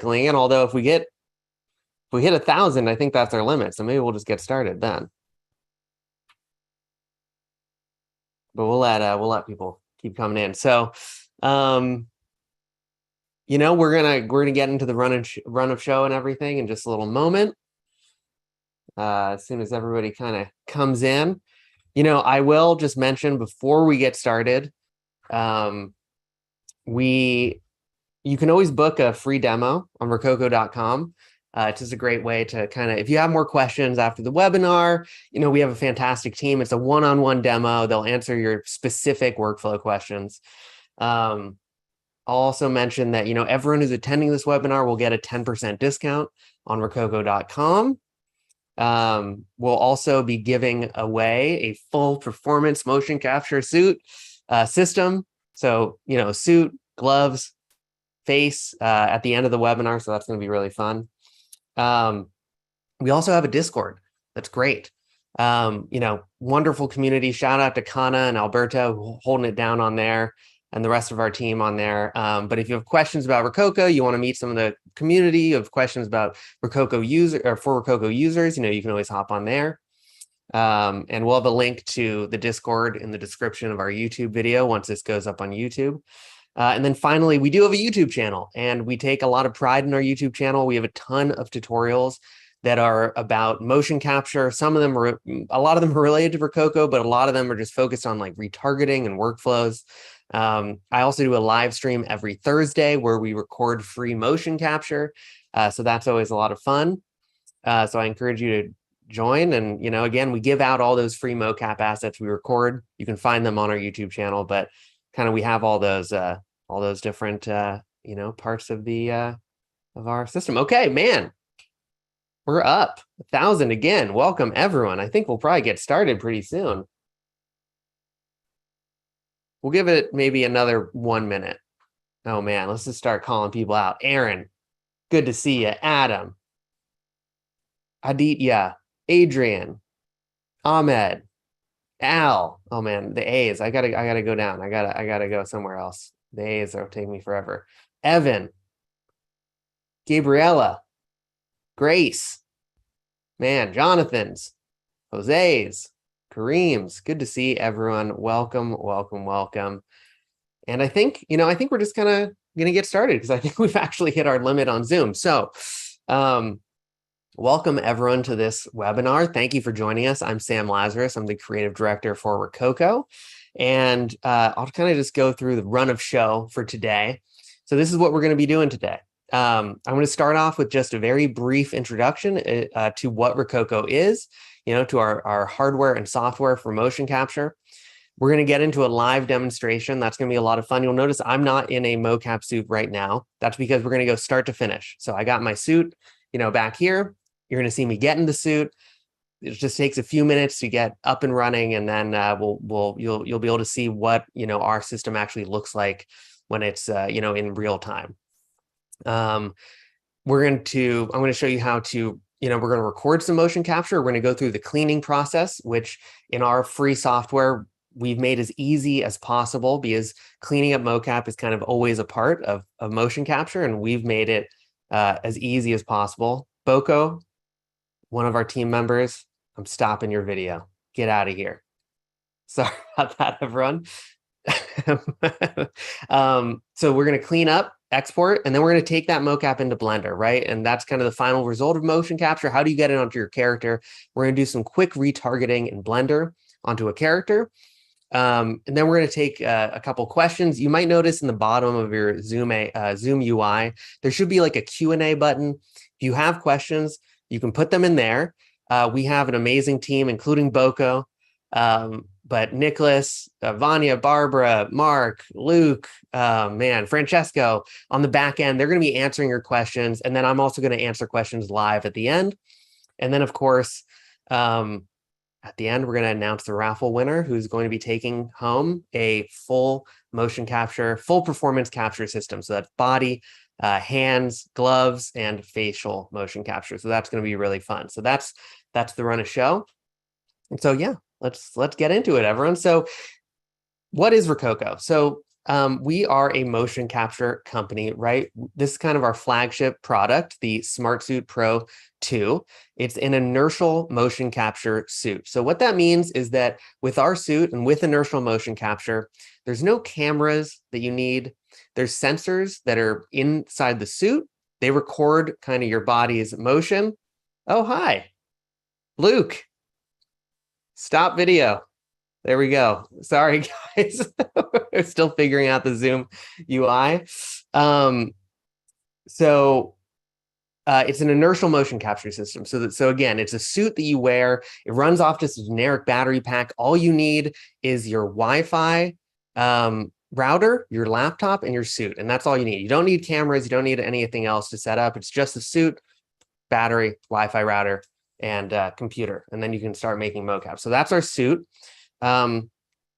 trickling in. Although if we hit 1,000, I think that's our limit. So maybe we'll just get started then. But we'll let people keep coming in. So, you know, we're gonna get into the run of show and everything in just a little moment. As soon as everybody kind of comes in, you know, I will just mention before we get started, you can always book a free demo on Rokoko.com. It's just a great way to kind of, if you have more questions after the webinar, you know, we have a fantastic team. It's a one-on-one demo. They'll answer your specific workflow questions. I'll also mention that, you know, everyone who's attending this webinar will get a 10% discount on Rokoko.com. We'll also be giving away a full performance motion capture suit system. So, you know, suit, gloves, face at the end of the webinar. So that's going to be really fun. We also have a Discord. That's great. You know, wonderful community. Shout out to Kana and Alberto holding it down on there and the rest of our team on there. But if you have questions about Rokoko, you want to meet some of the community, you have questions about Rokoko user or for Rokoko users, you know, you can always hop on there. And we'll have a link to the Discord in the description of our YouTube video once this goes up on YouTube. And then finally, we do have a YouTube channel, and we take a lot of pride in our YouTube channel. We have a ton of tutorials that are about motion capture. A lot of them are related to Rokoko, but a lot of them are just focused on like retargeting and workflows. I also do a live stream every Thursday where we record free motion capture. So that's always a lot of fun. So I encourage you to join. And, you know, again, we give out all those free mocap assets we record. You can find them on our YouTube channel, but kind of we have all those different, you know, parts of the of our system. Okay, man, we're up 1,000 again. Welcome, everyone. I think we'll probably get started pretty soon. We'll give it maybe another 1 minute. Oh, man, let's just start calling people out. Aaron, good to see you. Adam, Aditya, Adrian, Ahmed, Al. Oh, man, the A's. I gotta go down. I gotta go somewhere else. The A's are taking me forever. Evan, Gabriella, Grace, man, Jonathan's, Jose's, Kareem's. Good to see everyone. Welcome, welcome, welcome. And I think we're just kind of going to get started because I think we've actually hit our limit on Zoom. So welcome everyone to this webinar. Thank you for joining us. I'm Sam Lazarus. I'm the creative director for Rokoko. And I'll kind of just go through the run of show for today. So this is what we're going to be doing today. I'm going to start off with just a very brief introduction to what Rokoko is, you know, to our hardware and software for motion capture. We're going to get into a live demonstration. That's going to be a lot of fun. You'll notice I'm not in a mocap suit right now. That's because we're going to go start to finish. So I got my suit, you know, back here. You're going to see me get in the suit. It just takes a few minutes to get up and running, and then you'll be able to see what, you know, our system actually looks like when it's you know, in real time. I'm going to show you how to, you know, we're going to record some motion capture. We're going to go through the cleaning process, which in our free software we've made as easy as possible, because cleaning up mocap is kind of always a part of motion capture, and we've made it as easy as possible. Boko, one of our team members, I'm stopping your video. Get out of here. Sorry about that, everyone. So we're going to clean up, export, and then we're going to take that mocap into Blender, right? And that's kind of the final result of motion capture. How do you get it onto your character? We're going to do some quick retargeting in Blender onto a character. And then we're going to take a couple questions. You might notice in the bottom of your Zoom UI, there should be like a Q&A button. If you have questions, you can put them in there. We have an amazing team, including Boko, but Nicholas, Vanya, Barbara, Mark, Luke, man, Francesco on the back end. They're going to be answering your questions. And then I'm also going to answer questions live at the end. And then, of course, at the end, we're going to announce the raffle winner, who's going to be taking home a full motion capture, full performance capture system. So that's body, hands, gloves, and facial motion capture. So that's going to be really fun. So that's the run of show. And so, yeah, let's get into it, everyone. So what is Rokoko? So we are a motion capture company, right? This is kind of our flagship product, the SmartSuit Pro 2. It's an inertial motion capture suit. So what that means is that with our suit and with inertial motion capture, there's no cameras that you need. There's sensors that are inside the suit. They record kind of your body's motion. Oh, hi, Luke. Stop video. There we go. Sorry, guys. We're still figuring out the Zoom UI. It's an inertial motion capture system. So again, it's a suit that you wear. It runs off just a generic battery pack. All you need is your Wi-Fi router, your laptop, and your suit. And that's all you need. You don't need cameras. You don't need anything else to set up. It's just a suit, battery, Wi-Fi router, and computer. And then you can start making mocap. So that's our suit.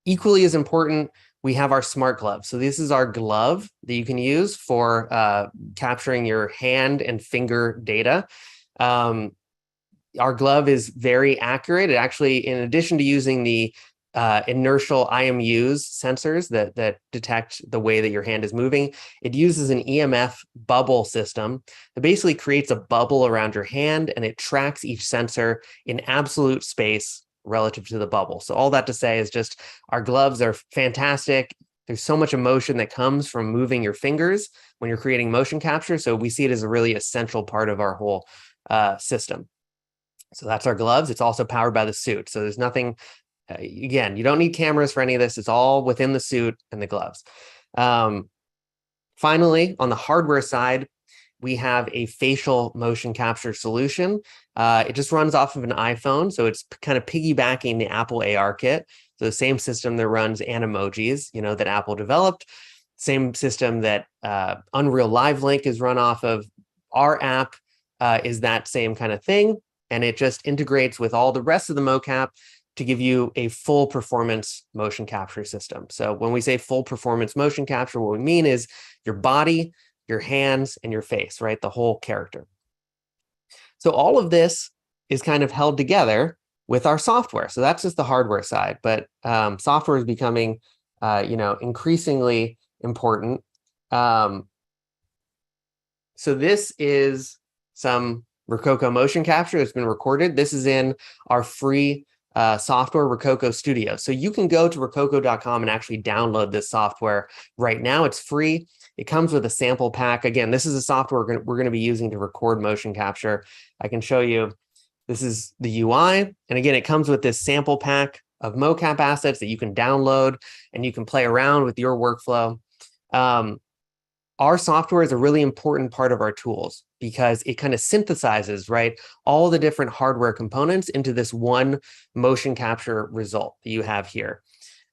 Equally as important, we have our smart glove. So this is our glove that you can use for capturing your hand and finger data. Our glove is very accurate. It actually, in addition to using the inertial IMUs sensors that detect the way that your hand is moving, it uses an EMF bubble system that basically creates a bubble around your hand, and it tracks each sensor in absolute space relative to the bubble. So all that to say is just our gloves are fantastic. There's so much emotion that comes from moving your fingers when you're creating motion capture. So we see it as a really essential part of our whole system. So that's our gloves. It's also powered by the suit. So there's nothing, again, you don't need cameras for any of this. It's all within the suit and the gloves. Finally, on the hardware side, we have a facial motion capture solution. It just runs off of an iPhone, so it's kind of piggybacking the Apple AR kit. So the same system that runs Animojis, that Apple developed, same system that Unreal Live Link is run off of. Our app is that same kind of thing, and it just integrates with all the rest of the mocap to give you a full performance motion capture system. So when we say full performance motion capture, what we mean is your body, your hands, and your face, right? The whole character. So all of this is kind of held together with our software. So that's just the hardware side, but software is becoming, increasingly important. So this is some Rokoko motion capture that's been recorded. This is in our free software, Rokoko Studio. So you can go to rokoko.com and actually download this software right now. It's free. It comes with a sample pack. Again, this is a software we're going to be using to record motion capture. I can show you, this is the UI. And again, it comes with this sample pack of mocap assets that you can download and you can play around with your workflow. Our software is a really important part of our tools because it kind of synthesizes, right, all the different hardware components into this one motion capture result that you have here.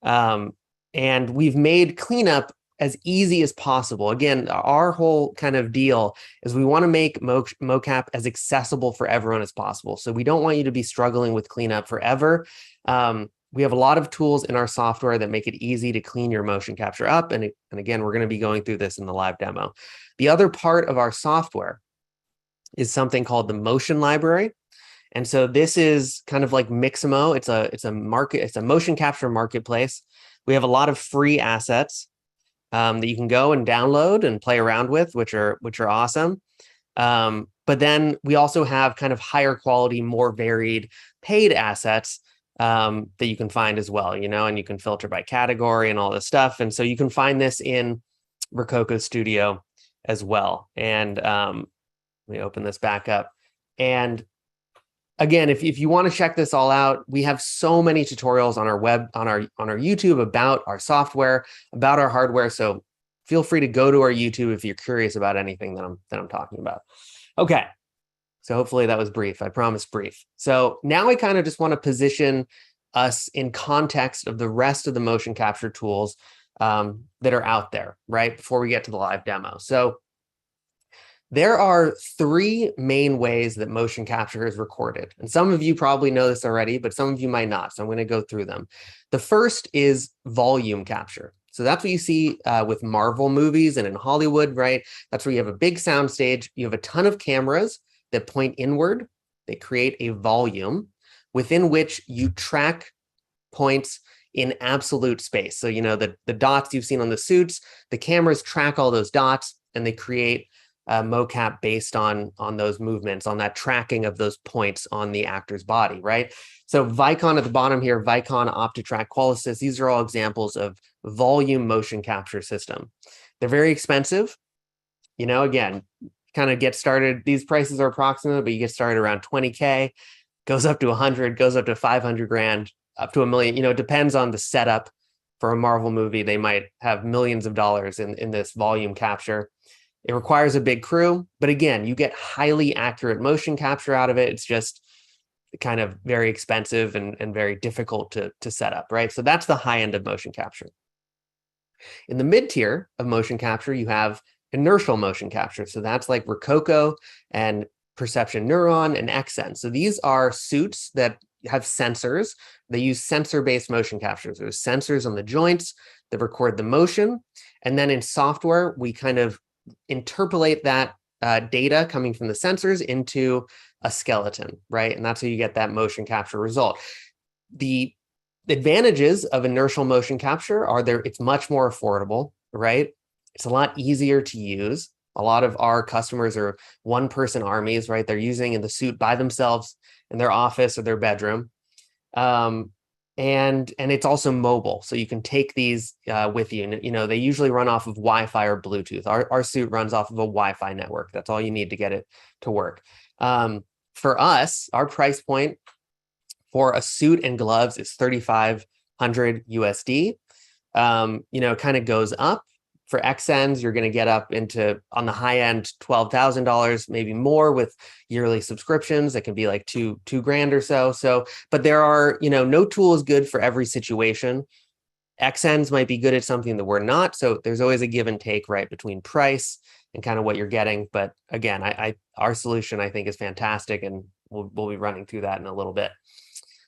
And we've made cleanup as easy as possible. Again, our whole kind of deal is we want to make mocap as accessible for everyone as possible. So we don't want you to be struggling with cleanup forever. We have a lot of tools in our software that make it easy to clean your motion capture up. And again, we're going to be going through this in the live demo. The other part of our software is something called the motion library. And so this is kind of like Mixamo. It's a motion capture marketplace. We have a lot of free assets that you can go and download and play around with, which are awesome. But then we also have kind of higher quality, more varied paid assets that you can find as well, and you can filter by category and all this stuff. And so you can find this in Rokoko Studio as well. And let me open this back up. And again, if you want to check this all out, we have so many tutorials on our web, on our YouTube about our software, about our hardware. So feel free to go to our YouTube if you're curious about anything that I'm talking about. Okay. So hopefully that was brief. I promise brief. So now I kind of just want to position us in context of the rest of the motion capture tools that are out there, right? Before we get to the live demo. So there are three main ways that motion capture is recorded. And some of you probably know this already, but some of you might not. So I'm going to go through them. The first is volume capture. So that's what you see with Marvel movies and in Hollywood, right? That's where you have a big sound stage. You have a ton of cameras that point inward. They create a volume within which you track points in absolute space. So, you know, the dots you've seen on the suits, the cameras track all those dots and they create a mocap based on those movements, on that tracking of those points on the actor's body, right? So Vicon at the bottom here, Vicon, OptiTrack, Qualisys, these are all examples of volume motion capture system. They're very expensive. You know, again, kind of get started. These prices are approximate, but you get started around 20K, goes up to 100, goes up to 500 grand, up to $1 million. You know, it depends on the setup. For a Marvel movie, they might have millions of dollars in this volume capture. It requires a big crew, but again, you get highly accurate motion capture out of it. It's just kind of very expensive and very difficult to set up, right? So that's the high end of motion capture. In the mid tier of motion capture, you have inertial motion capture. So that's like Rokoko and Perception Neuron and XN. So these are suits that have sensors. They use sensor-based motion capture. There's sensors on the joints that record the motion. And then in software, we kind of interpolate that data coming from the sensors into a skeleton, right? And that's how you get that motion capture result. The advantages of inertial motion capture are it's much more affordable, right? It's a lot easier to use. A lot of our customers are one-person armies, right? They're using in the suit by themselves in their office or their bedroom. And it's also mobile, so you can take these with you. You know, they usually run off of Wi-Fi or Bluetooth. Our suit runs off of a Wi-Fi network. That's all you need to get it to work. For us, our price point for a suit and gloves is $3,500 USD. You know, it kind of goes up. For XNs, you're going to get up into, on the high end, $12,000, maybe more with yearly subscriptions. It can be like two grand or so. But there are, you know, no tool is good for every situation. XNs might be good at something that we're not. So there's always a give and take, right, between price and kind of what you're getting. But again, our solution, I think, is fantastic, and we'll be running through that in a little bit.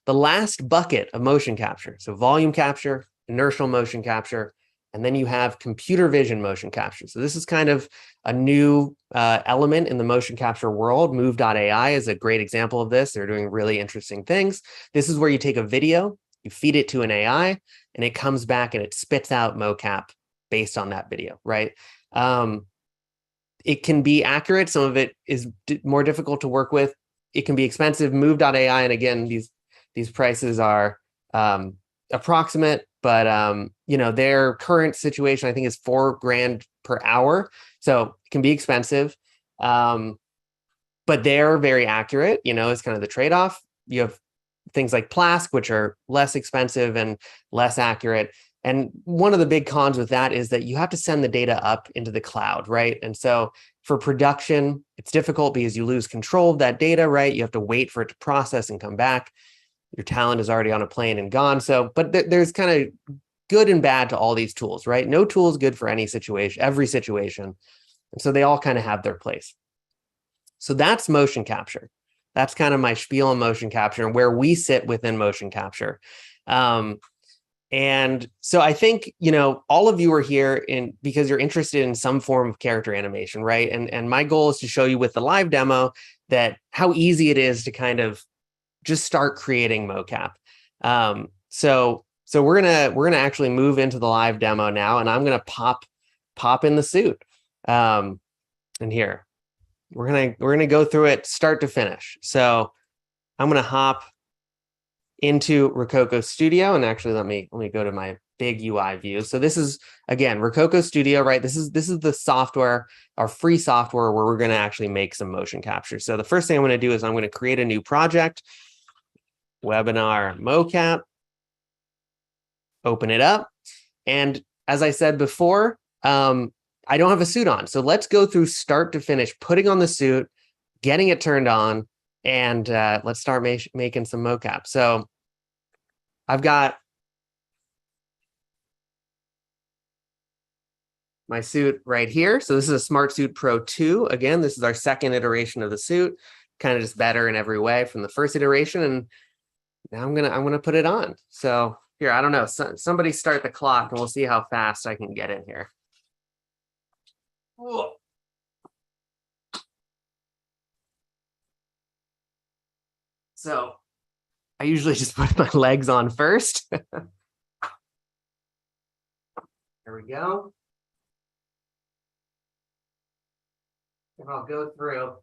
The last bucket of motion capture, so volume capture, inertial motion capture, and then you have computer vision motion capture. So this is kind of a new element in the motion capture world. Move.ai is a great example of this. They're doing really interesting things. This is where you take a video, you feed it to an AI, and it comes back and it spits out mocap based on that video, right? It can be accurate. Some of it is more difficult to work with. It can be expensive. Move.ai, and again, these prices are approximate, but you know, their current situation, I think, is $4 grand per hour. So it can be expensive, but they're very accurate. You know, it's kind of the trade-off. You have things like Plask, which are less expensive and less accurate. And one of the big cons with that is that you have to send the data up into the cloud, right? And so for production, it's difficult because you lose control of that data, right? You have to wait for it to process and come back. Your talent is already on a plane and gone. So, but there's kind of good and bad to all these tools, right? No tool is good for any situation, every situation. And so they all kind of have their place. So that's motion capture. That's kind of my spiel on motion capture and where we sit within motion capture. And so I think, you know, all of you are here because you're interested in some form of character animation, right? And my goal is to show you with the live demo that how easy it is to kind of just start creating mocap. So we're gonna actually move into the live demo now, and I'm gonna pop in the suit. And here we're gonna go through it start to finish. So I'm gonna hop into Rokoko Studio, and actually let me go to my big UI view. So this is, again, Rokoko Studio, right? This is the software, our free software, where we're gonna actually make some motion capture. So the first thing I'm gonna do is I'm gonna create a new project. Webinar mocap, open it up. And as I said before, I don't have a suit on. So let's go through start to finish, putting on the suit, getting it turned on, and let's start making some mocap. So I've got my suit right here. So this is a smartsuit Pro 2. Again, this is our second iteration of the suit, kind of just better in every way from the first iteration. And now I'm gonna put it on. So here, I don't know. Somebody start the clock, and we'll see how fast I can get in here. Whoa. So I usually just put my legs on first. There we go. And I'll go through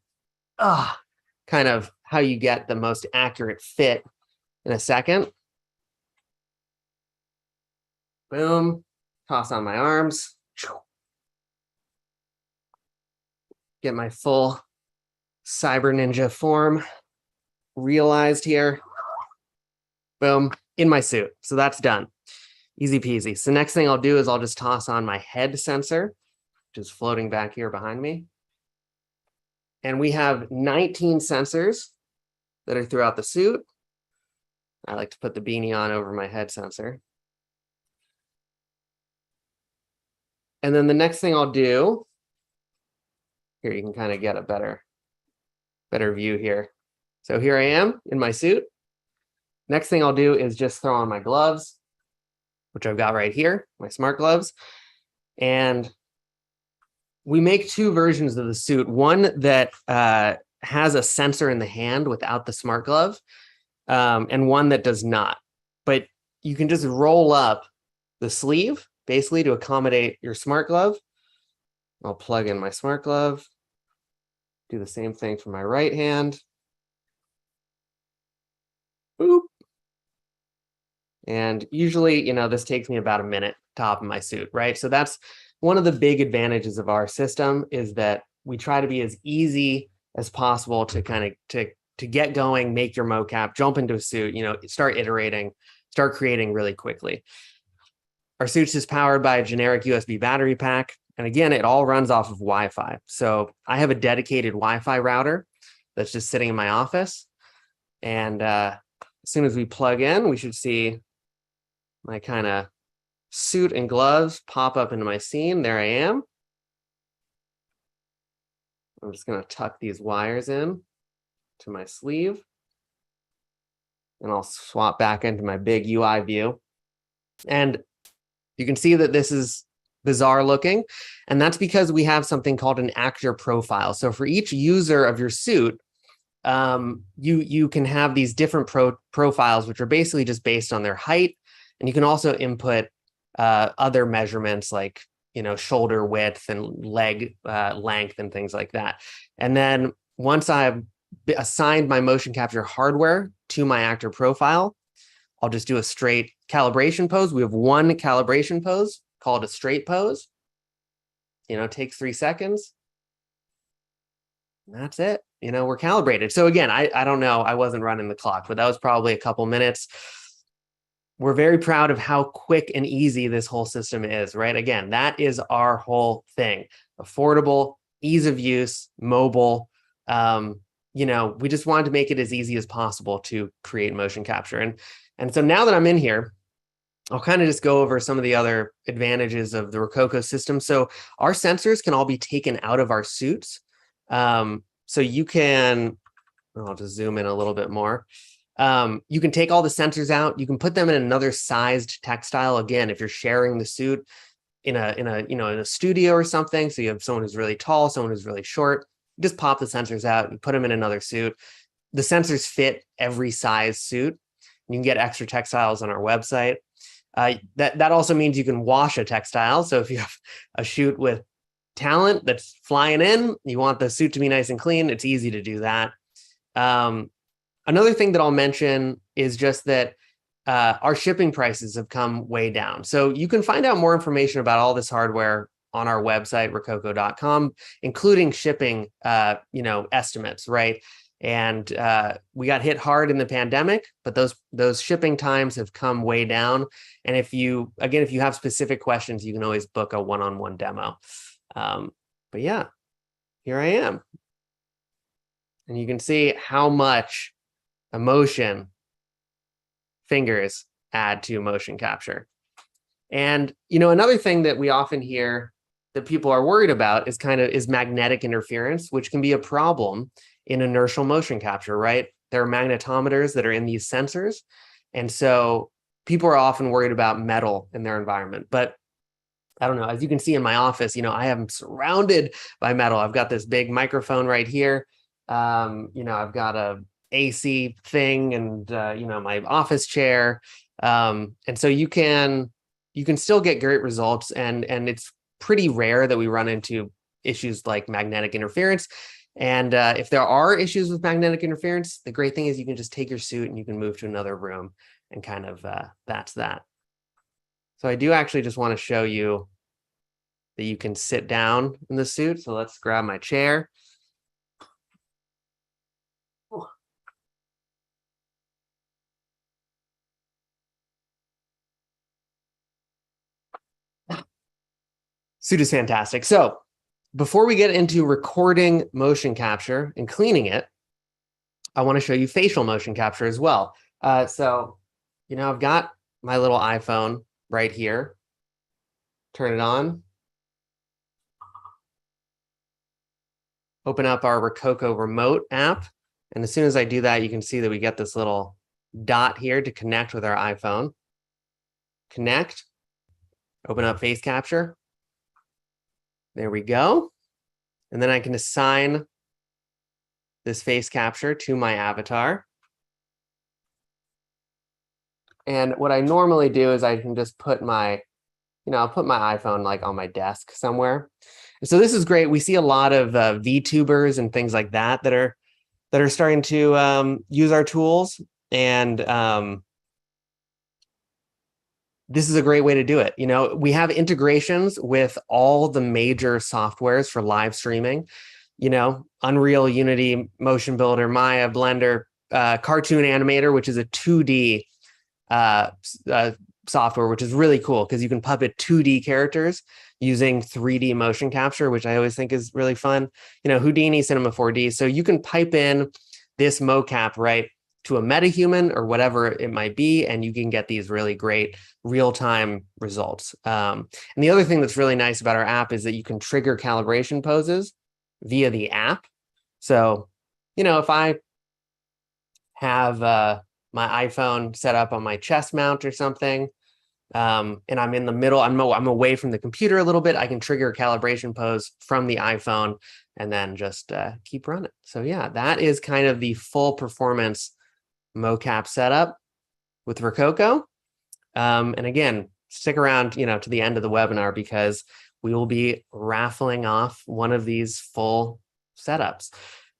kind of how you get the most accurate fit in a second. Boom. Toss on my arms. Get my full cyber ninja form realized here. Boom. In my suit. So that's done. Easy peasy. So next thing I'll do is I'll just toss on my head sensor, which is floating back here behind me. And we have 19 sensors that are throughout the suit. I like to put the beanie on over my head sensor. And then the next thing I'll do, here you can kind of get a better view here. So here I am in my suit. Next thing I'll do is just throw on my gloves, which I've got right here, my smart gloves. And we make two versions of the suit. One that has a sensor in the hand without the smart glove, and one that does not. But you can just roll up the sleeve, basically, to accommodate your smart glove. I'll plug in my smart glove, do the same thing for my right hand. Boop. And usually, you know, this takes me about a minute top of my suit, right? So that's one of the big advantages of our system, is that we try to be as easy as possible to kind of to get going, make your mocap, jump into a suit, you know, start iterating, start creating really quickly. Our suit's is powered by a generic USB battery pack. And again, it all runs off of Wi-Fi. So I have a dedicated Wi-Fi router that's just sitting in my office. And as soon as we plug in, we should see my kind of suit and gloves pop up into my scene. There I am. I'm just going to tuck these wires in to my sleeve. And I'll swap back into my big UI view. And you can see that this is bizarre looking. And that's because we have something called an actor profile. So for each user of your suit, you can have these different profiles, which are basically just based on their height. And you can also input other measurements like, you know, shoulder width and leg length and things like that. And then once I've assigned my motion capture hardware to my actor profile, I'll just do a straight calibration pose. We have one calibration pose called a straight pose. You know, it takes 3 seconds. And that's it. You know, we're calibrated. So again, I don't know. I wasn't running the clock, but that was probably a couple minutes. We're very proud of how quick and easy this whole system is, right? Again, that is our whole thing. Affordable, ease of use, mobile. You know, we just wanted to make it as easy as possible to create motion capture. And so now that I'm in here, I'll kind of just go over some of the other advantages of the Rokoko system. So our sensors can all be taken out of our suits. So you can, I'll just zoom in a little bit more. You can take all the sensors out. You can put them in another sized textile. Again, if you're sharing the suit in a studio or something, so you have someone who's really tall, someone who's really short, just pop the sensors out and put them in another suit. The sensors fit every size suit. You can get extra textiles on our website. That also means you can wash a textile. So if you have a shoot with talent that's flying in, you want the suit to be nice and clean, it's easy to do that. Another thing that I'll mention is just that our shipping prices have come way down. So you can find out more information about all this hardware on our website, rokoko.com, including shipping, estimates, right? And we got hit hard in the pandemic, but those shipping times have come way down. And if you have specific questions, you can always book a one-on-one demo. But yeah, here I am. And you can see how much emotion fingers add to motion capture. And, you know, another thing that we often hear that people are worried about is magnetic interference, which can be a problem in inertial motion capture, right? There are magnetometers that are in these sensors. And so people are often worried about metal in their environment. But I don't know, as you can see in my office, you know, I am surrounded by metal. I've got this big microphone right here. I've got a AC thing and, my office chair. And so you can you can still get great results, and it's pretty rare that we run into issues like magnetic interference. And if there are issues with magnetic interference, the great thing is you can just take your suit and you can move to another room, and kind of that's that. So I do actually just want to show you that you can sit down in the suit. So let's grab my chair. Suit is fantastic. So before we get into recording motion capture and cleaning it, I want to show you facial motion capture as well. So, I've got my little iPhone right here. Turn it on. Open up our Rokoko remote app. And as soon as I do that, you can see that we get this little dot here to connect with our iPhone. Connect. Open up face capture. There we go. And then I can assign this face capture to my avatar. And what I normally do is I can just put my, I'll put my iPhone like on my desk somewhere. And so this is great. We see a lot of VTubers and things like that that are starting to use our tools. And this is a great way to do it. We have integrations with all the major softwares for live streaming, Unreal, Unity, Motion Builder, Maya, Blender, Cartoon Animator, which is a 2D software, which is really cool because you can puppet 2D characters using 3D motion capture, which I always think is really fun. Houdini, Cinema 4D. So you can pipe in this mocap right to a metahuman or whatever it might be, and you can get these really great real-time results. And the other thing that's really nice about our app is that you can trigger calibration poses via the app. So, if I have my iPhone set up on my chest mount or something, and I'm in the middle, I'm away from the computer a little bit, I can trigger a calibration pose from the iPhone and then just keep running. So yeah, that is kind of the full performance mocap setup with Rokoko. And again, stick around, to the end of the webinar because we will be raffling off one of these full setups.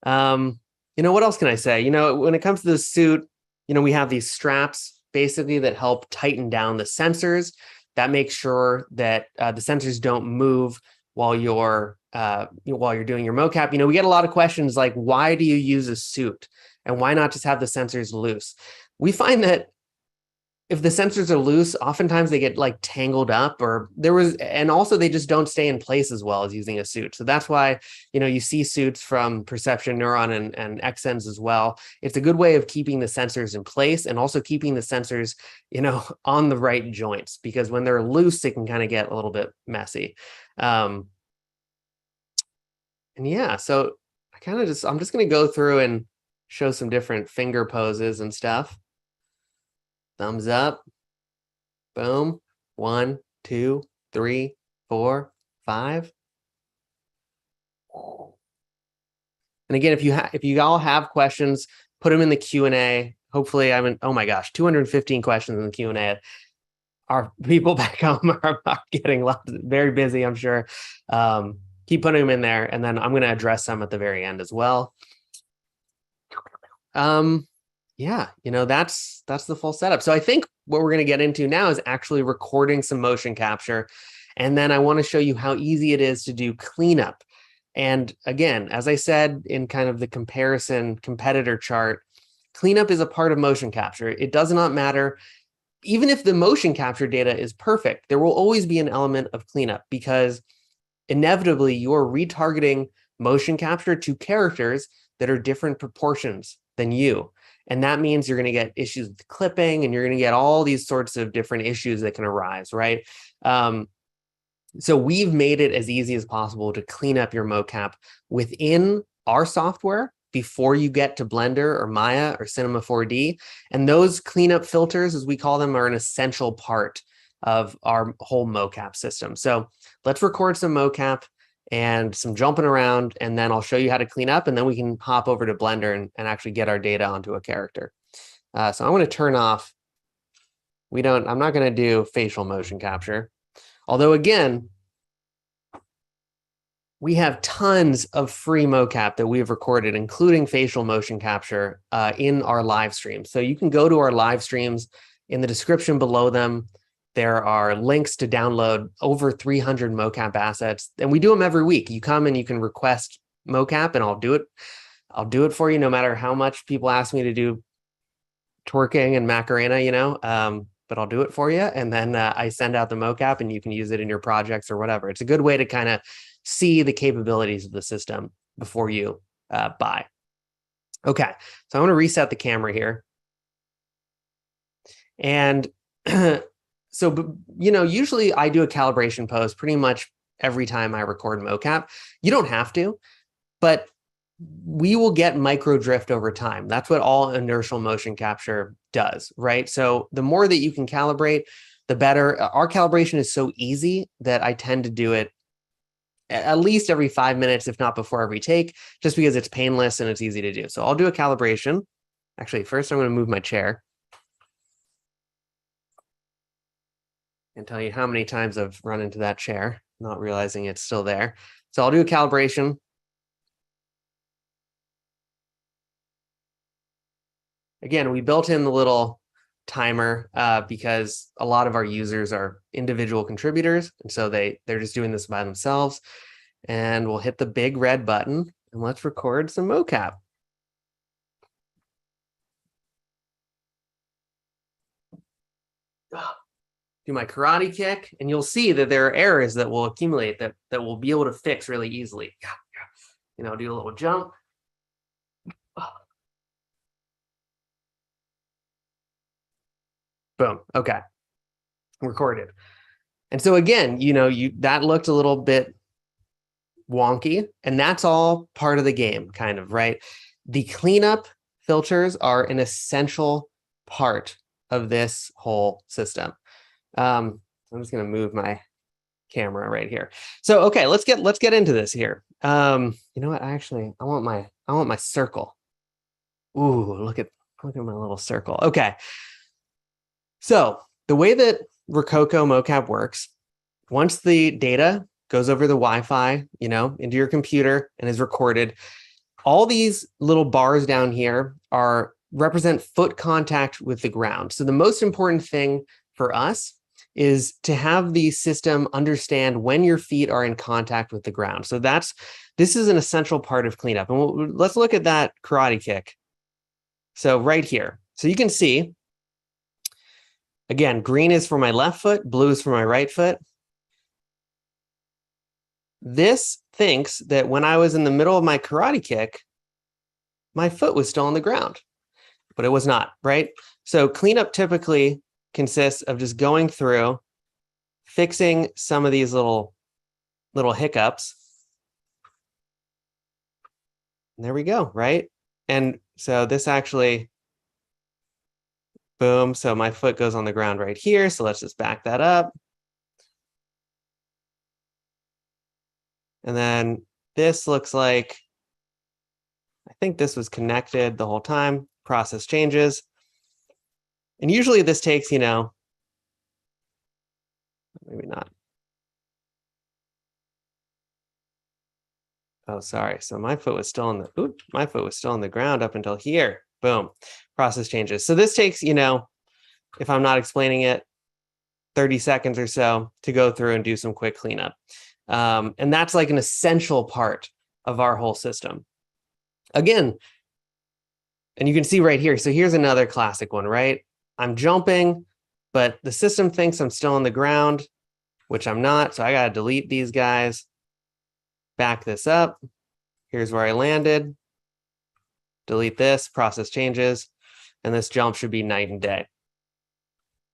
What else can I say? When it comes to the suit, we have these straps basically that help tighten down the sensors. That makes sure that the sensors don't move while you're doing your mocap. We get a lot of questions like, why do you use a suit? And why not just have the sensors loose? We find that if the sensors are loose, oftentimes they get like tangled up and also they just don't stay in place as well as using a suit. So that's why, you see suits from Perception, Neuron, and Xsense as well. It's a good way of keeping the sensors in place and also keeping the sensors, on the right joints, because when they're loose, it can kind of get a little bit messy. And yeah, so I'm just going to go through and show some different finger poses and stuff. Thumbs up. Boom. 1, 2, 3, 4, 5. And again, if you all have questions, put them in the Q&A. Hopefully, oh my gosh, 215 questions in the Q&A. Our people back home are getting very busy, I'm sure. Keep putting them in there, and then I'm going to address some at the very end as well. Yeah, that's the full setup. So I think what we're going to get into now is actually recording some motion capture. And then I want to show you how easy it is to do cleanup. And again, as I said in kind of the comparison competitor chart, cleanup is a part of motion capture. It does not matter. Even if the motion capture data is perfect, there will always be an element of cleanup because inevitably you're retargeting motion capture to characters that are different proportions than you. And that means you're going to get issues with clipping, and you're going to get all these sorts of different issues that can arise, right? So we've made it as easy as possible to clean up your mocap within our software before you get to Blender or Maya or Cinema 4D. And those cleanup filters, as we call them, are an essential part of our whole mocap system. So let's record some mocap and some jumping around, and then I'll show you how to clean up, and then we can hop over to Blender and actually get our data onto a character. So I'm going to turn off I'm not going to do facial motion capture. Although again, we have tons of free mocap that we've recorded, including facial motion capture in our live streams. So you can go to our live streams. In the description below them, there are links to download over 300 mocap assets, and we do them every week. You come and you can request mocap, and I'll do it. I'll do it for you, no matter how much people ask me to do twerking and Macarena, but I'll do it for you. And then I send out the mocap, and you can use it in your projects or whatever. It's a good way to kind of see the capabilities of the system before you buy. Okay, so I want to reset the camera here. And so, usually I do a calibration pose pretty much every time I record mocap. You don't have to, but we will get micro drift over time. That's what all inertial motion capture does, right? So the more that you can calibrate, the better. Our calibration is so easy that I tend to do it at least every 5 minutes, if not before every take, just because it's painless and it's easy to do. So I'll do a calibration. Actually, first I'm going to move my chair and tell you how many times I've run into that chair, not realizing it's still there. So I'll do a calibration. Again, we built in the little timer because a lot of our users are individual contributors, and so they're just doing this by themselves. And we'll hit the big red button, and let's record some mocap. Do my karate kick, and you'll see that there are errors that will accumulate that we'll be able to fix really easily. Do a little jump. Boom. Okay. Recorded. And so again, that looked a little bit wonky, and that's all part of the game, kind of, right? The cleanup filters are an essential part of this whole system. I'm just going to move my camera right here. So, okay, let's get into this here. You know what? Actually, I want my circle. Ooh, look at my little circle. Okay. So the way that Rokoko mocap works, once the data goes over the Wi-Fi, into your computer and is recorded, all these little bars down here represent foot contact with the ground. So the most important thing for us is to have the system understand when your feet are in contact with the ground. So this is an essential part of cleanup. And let's look at that karate kick. So right here. So you can see, again, green is for my left foot, blue is for my right foot. This thinks that when I was in the middle of my karate kick, my foot was still on the ground, but it was not, right? So cleanup typically consists of just going through, fixing some of these little hiccups. And there we go, right? And so this actually, boom, so my foot goes on the ground right here. So let's just back that up. And then this looks like, I think this was connected the whole time. Process changes. And usually this takes, maybe not. Oh, sorry. So my foot was still on the ground up until here. Boom. Process changes. So this takes, if I'm not explaining it, 30 seconds or so to go through and do some quick cleanup. And that's like an essential part of our whole system. Again, and you can see right here. So here's another classic one, right? I'm jumping, but the system thinks I'm still on the ground, which I'm not. So I got to delete these guys, back this up. Here's where I landed. Delete this, process changes, and this jump should be night and day,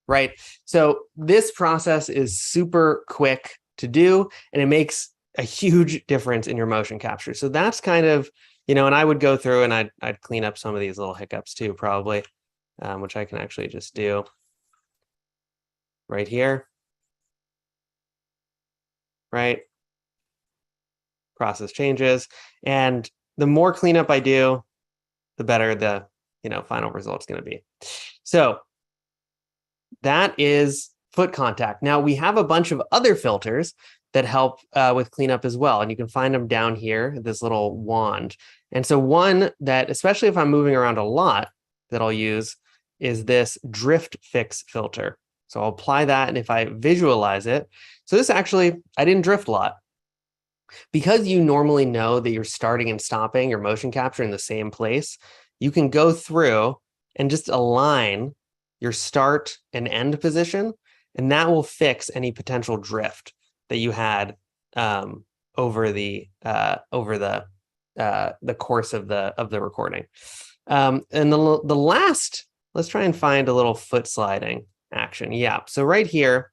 right? So this process is super quick to do, and it makes a huge difference in your motion capture. So that's kind of, and I would go through and I'd clean up some of these little hiccups too, probably, which I can actually just do right here, right? Process changes. And the more cleanup I do, the better the final result's going to be. So that is foot contact. Now we have a bunch of other filters that help with cleanup as well. And you can find them down here, this little wand. And so one that, especially if I'm moving around a lot, that I'll use is this drift fix filter. So I'll apply that. And if I visualize it, so this actually, I didn't drift a lot. Because you normally know that you're starting and stopping your motion capture in the same place, you can go through and just align your start and end position, and that will fix any potential drift that you had over the course of the recording. And the last, let's try and find a little foot sliding action. Yeah, so right here,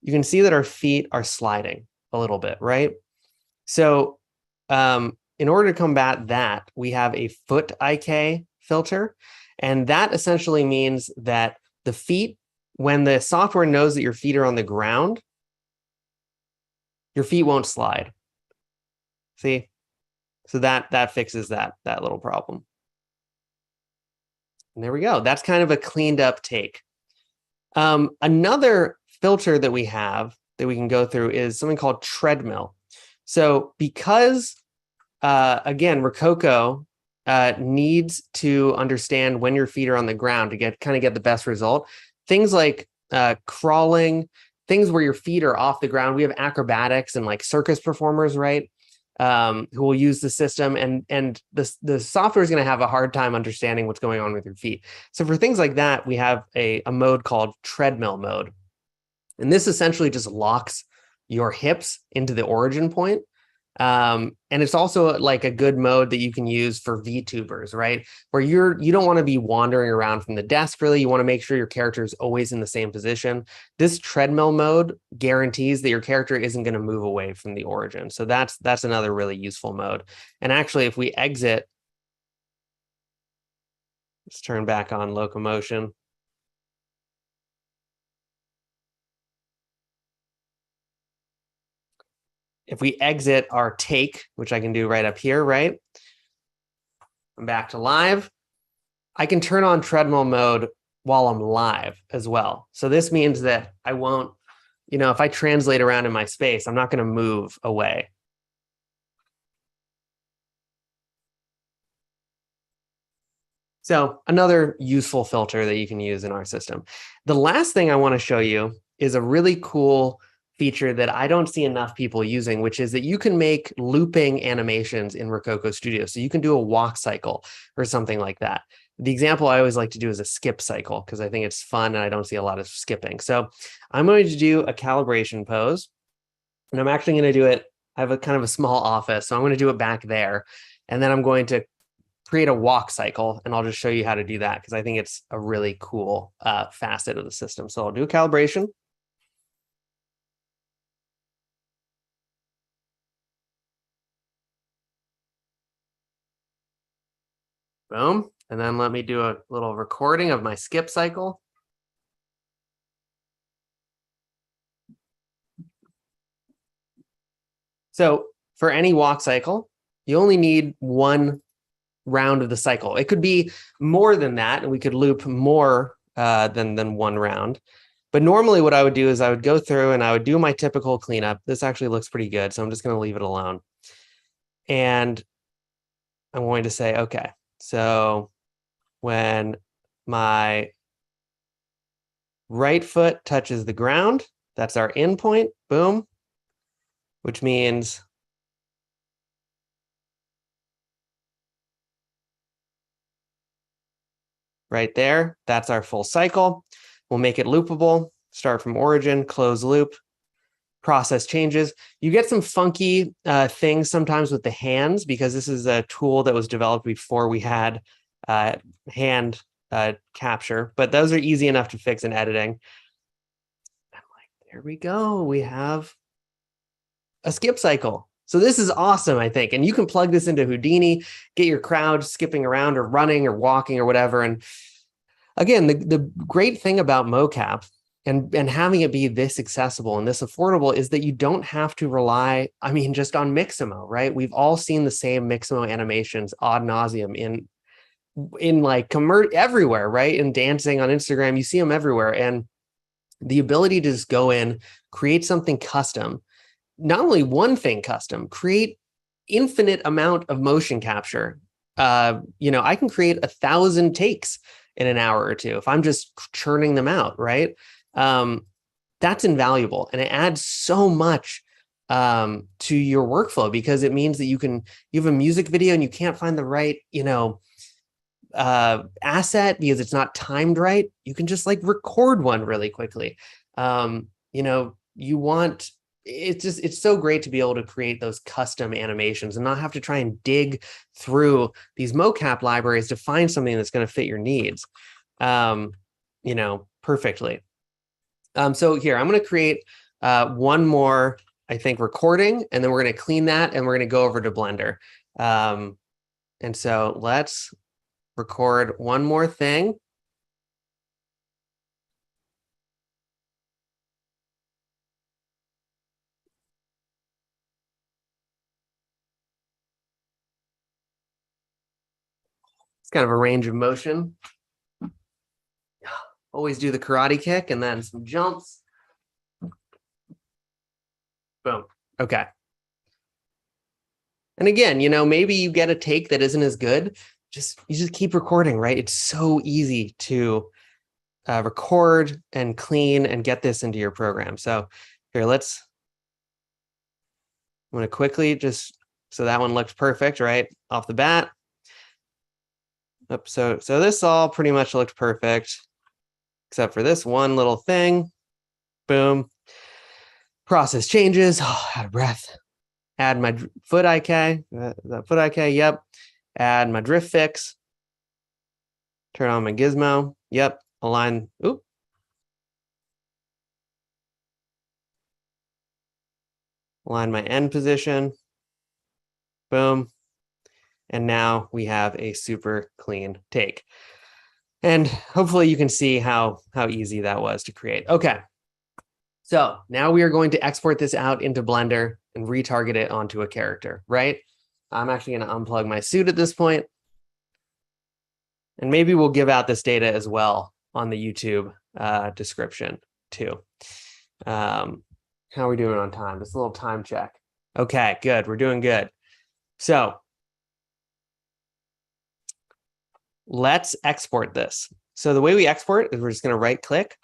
you can see that our feet are sliding a little bit, right? So in order to combat that, we have a foot IK filter. And that essentially means that the feet, when the software knows that your feet are on the ground, your feet won't slide. See? So that fixes that little problem. And there we go. That's kind of a cleaned up take. Another filter that we have that we can go through is something called treadmill. So because, again, Rokoko needs to understand when your feet are on the ground to get the best result. Things like crawling, things where your feet are off the ground. We have acrobatics and like circus performers, right? Who will use the system, and the software is going to have a hard time understanding what's going on with your feet. So for things like that, we have a mode called treadmill mode. And this essentially just locks your hips into the origin point. And it's also like a good mode that you can use for VTubers, right? Where you don't want to be wandering around from the desk, really. You want to make sure your character is always in the same position. This treadmill mode guarantees that your character isn't going to move away from the origin. So that's another really useful mode. And actually, if we exit, let's turn back on locomotion. If we exit our take, which I can do right up here, right? I'm back to live. I can turn on treadmill mode while I'm live as well. So this means that I won't, if I translate around in my space, I'm not going to move away. So another useful filter that you can use in our system. The last thing I want to show you is a really cool feature that I don't see enough people using, which is that you can make looping animations in Rokoko Studio. So you can do a walk cycle or something like that. The example I always like to do is a skip cycle because I think it's fun and I don't see a lot of skipping. So I'm going to do a calibration pose, and I'm actually going to do it. I have a kind of a small office, so I'm going to do it back there. And then I'm going to create a walk cycle, and I'll just show you how to do that because I think it's a really cool facet of the system. So I'll do a calibration. Boom. And then let me do a little recording of my skip cycle. So for any walk cycle, you only need one round of the cycle. It could be more than that, and we could loop more than one round. But normally what I would do is I would go through and I would do my typical cleanup. This actually looks pretty good, so I'm just going to leave it alone. And I'm going to say, okay, so when my right foot touches the ground, that's our in point, boom, which means right there, that's our full cycle. We'll make it loopable, start from origin, close loop, process changes. You get some funky things sometimes with the hands because this is a tool that was developed before we had hand capture, but those are easy enough to fix in editing. I'm like, there we go. We have a skip cycle. So this is awesome, I think. And you can plug this into Houdini, get your crowd skipping around or running or walking or whatever. And again, the great thing about mocap and having it be this accessible and this affordable is that you don't have to rely, just on Mixamo, right? We've all seen the same Mixamo animations ad nauseum in in like everywhere, right? In dancing on Instagram, you see them everywhere. And the ability to just go in, create something custom, not only one thing custom, create infinite amount of motion capture. I can create 1,000 takes in an hour or two if I'm just churning them out, right? That's invaluable, and it adds so much to your workflow, because it means that you have a music video and you can't find the right, asset because it's not timed right. You can just like record one really quickly. It's so great to be able to create those custom animations and not have to try and dig through these mocap libraries to find something that's going to fit your needs, perfectly. So here, I'm going to create one more, I think, recording, and then we're going to clean that and we're going to go over to Blender. And so let's record one more thing. It's kind of a range of motion. Always do the karate kick and then some jumps. Boom. Okay. And again, maybe you get a take that isn't as good. You just keep recording, right? It's so easy to record and clean and get this into your program. So here, I'm going to quickly so that one looks perfect, right? Off the bat. Oops, so this all pretty much looked perfect, except for this one little thing. Boom. Process changes. Oh, out of breath. Add my foot IK. The foot IK, yep. Add my drift fix. Turn on my gizmo. Yep. Align. Oop. Align my end position. Boom. And now we have a super clean take. And hopefully you can see how easy that was to create. Okay. So now we are going to export this out into Blender and retarget it onto a character, right? I'm actually going to unplug my suit at this point. And maybe we'll give out this data as well on the YouTube description too. How are we doing on time? Just a little time check. Okay, good. We're doing good. So let's export this. So the way we export is we're just going to right click,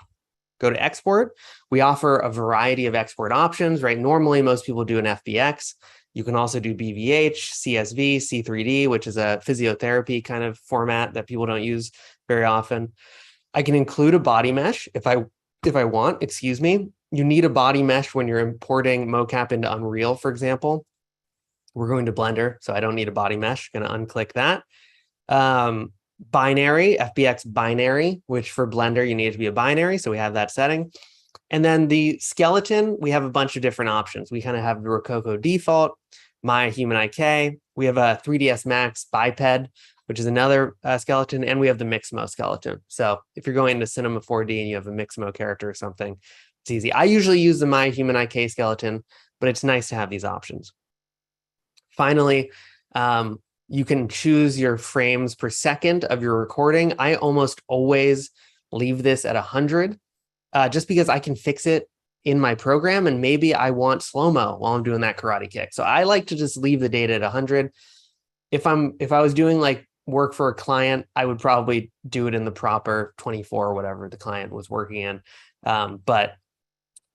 go to export. We offer a variety of export options, right? Normally, most people do an FBX. You can also do BVH, CSV, C3D, which is a physiotherapy kind of format that people don't use very often. I can include a body mesh if I want, excuse me. You need a body mesh when you're importing mocap into Unreal, for example. We're going to Blender, so I don't need a body mesh. Going to unclick that. Binary, FBX binary, which for Blender, you need it to be a binary. So we have that setting. And then the skeleton, we have a bunch of different options. We kind of have the Rokoko default, My Human IK. We have a 3ds Max biped, which is another skeleton. And we have the Mixmo skeleton. So if you're going into Cinema 4D and you have a Mixmo character or something, it's easy. I usually use the My Human IK skeleton, but it's nice to have these options. Finally, you can choose your frames per second of your recording. I almost always leave this at 100, just because I can fix it in my program, and maybe I want slow-mo while I'm doing that karate kick. So I like to just leave the data at 100. If I was doing like work for a client, I would probably do it in the proper 24 or whatever the client was working in. But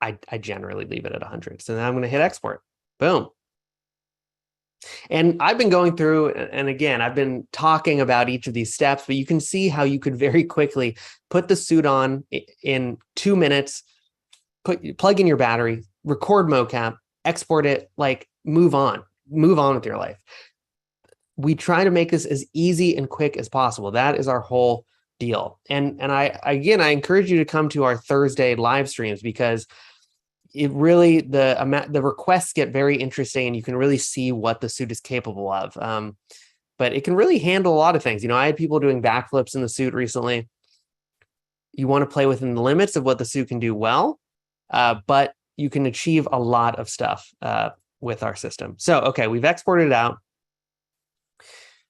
I generally leave it at 100. So now I'm going to hit export. Boom. And I've been going through, and again, I've been talking about each of these steps, but you can see how you could very quickly put the suit on in 2 minutes, plug in your battery, record mocap, export it, like move on with your life. We try to make this as easy and quick as possible. That is our whole deal. And I encourage you to come to our Thursday live streams, because it really, the requests get very interesting, and you can really see what the suit is capable of. But it can really handle a lot of things. I had people doing backflips in the suit recently. You want to play within the limits of what the suit can do well, but you can achieve a lot of stuff with our system. So, okay, we've exported it out.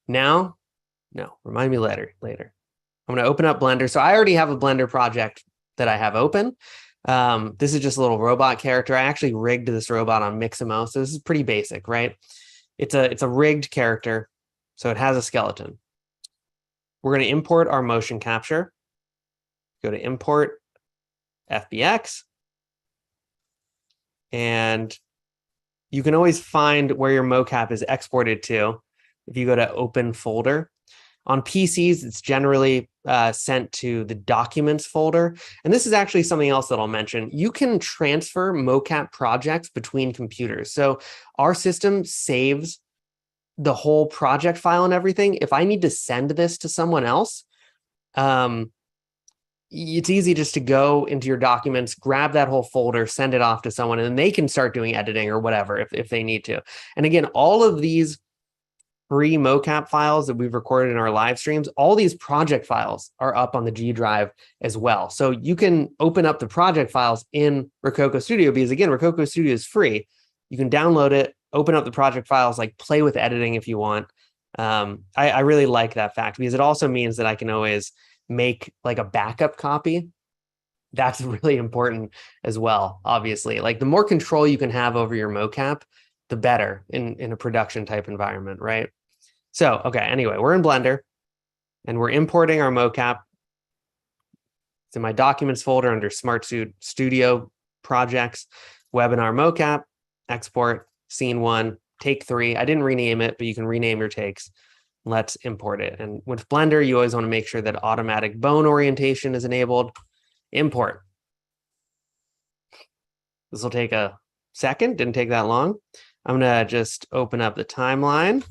Now No, remind me later. I'm going to open up Blender. So I already have a Blender project that I have open. This is just a little robot character. I actually rigged this robot on Mixamo. So this is pretty basic, right? It's a rigged character. So it has a skeleton. We're going to import our motion capture. Go to import FBX. And you can always find where your mocap is exported to if you go to open folder. On PCs, it's generally sent to the documents folder. And this is actually something else that I'll mention. You can transfer mocap projects between computers. So our system saves the whole project file and everything. If I need to send this to someone else, it's easy just to go into your documents, grab that whole folder, send it off to someone, and then they can start doing editing or whatever if they need to. And again, all of these free mocap files that we've recorded in our live streams, all these project files are up on the G Drive as well. So you can open up the project files in Rokoko Studio because, again, Rokoko Studio is free. You can download it, open up the project files, like play with editing if you want. I really like that fact because it also means that I can always make like a backup copy. That's really important as well, obviously. Like the more control you can have over your mocap, the better in a production type environment, right? So, okay, anyway, we're in Blender and we're importing our mocap. It's in my documents folder under smartsuit studio projects, webinar mocap, export, scene 1, take 3. I didn't rename it, but you can rename your takes. Let's import it. And with Blender, you always want to make sure that automatic bone orientation is enabled. Import. This will take a second, didn't take that long. I'm going to just open up the timeline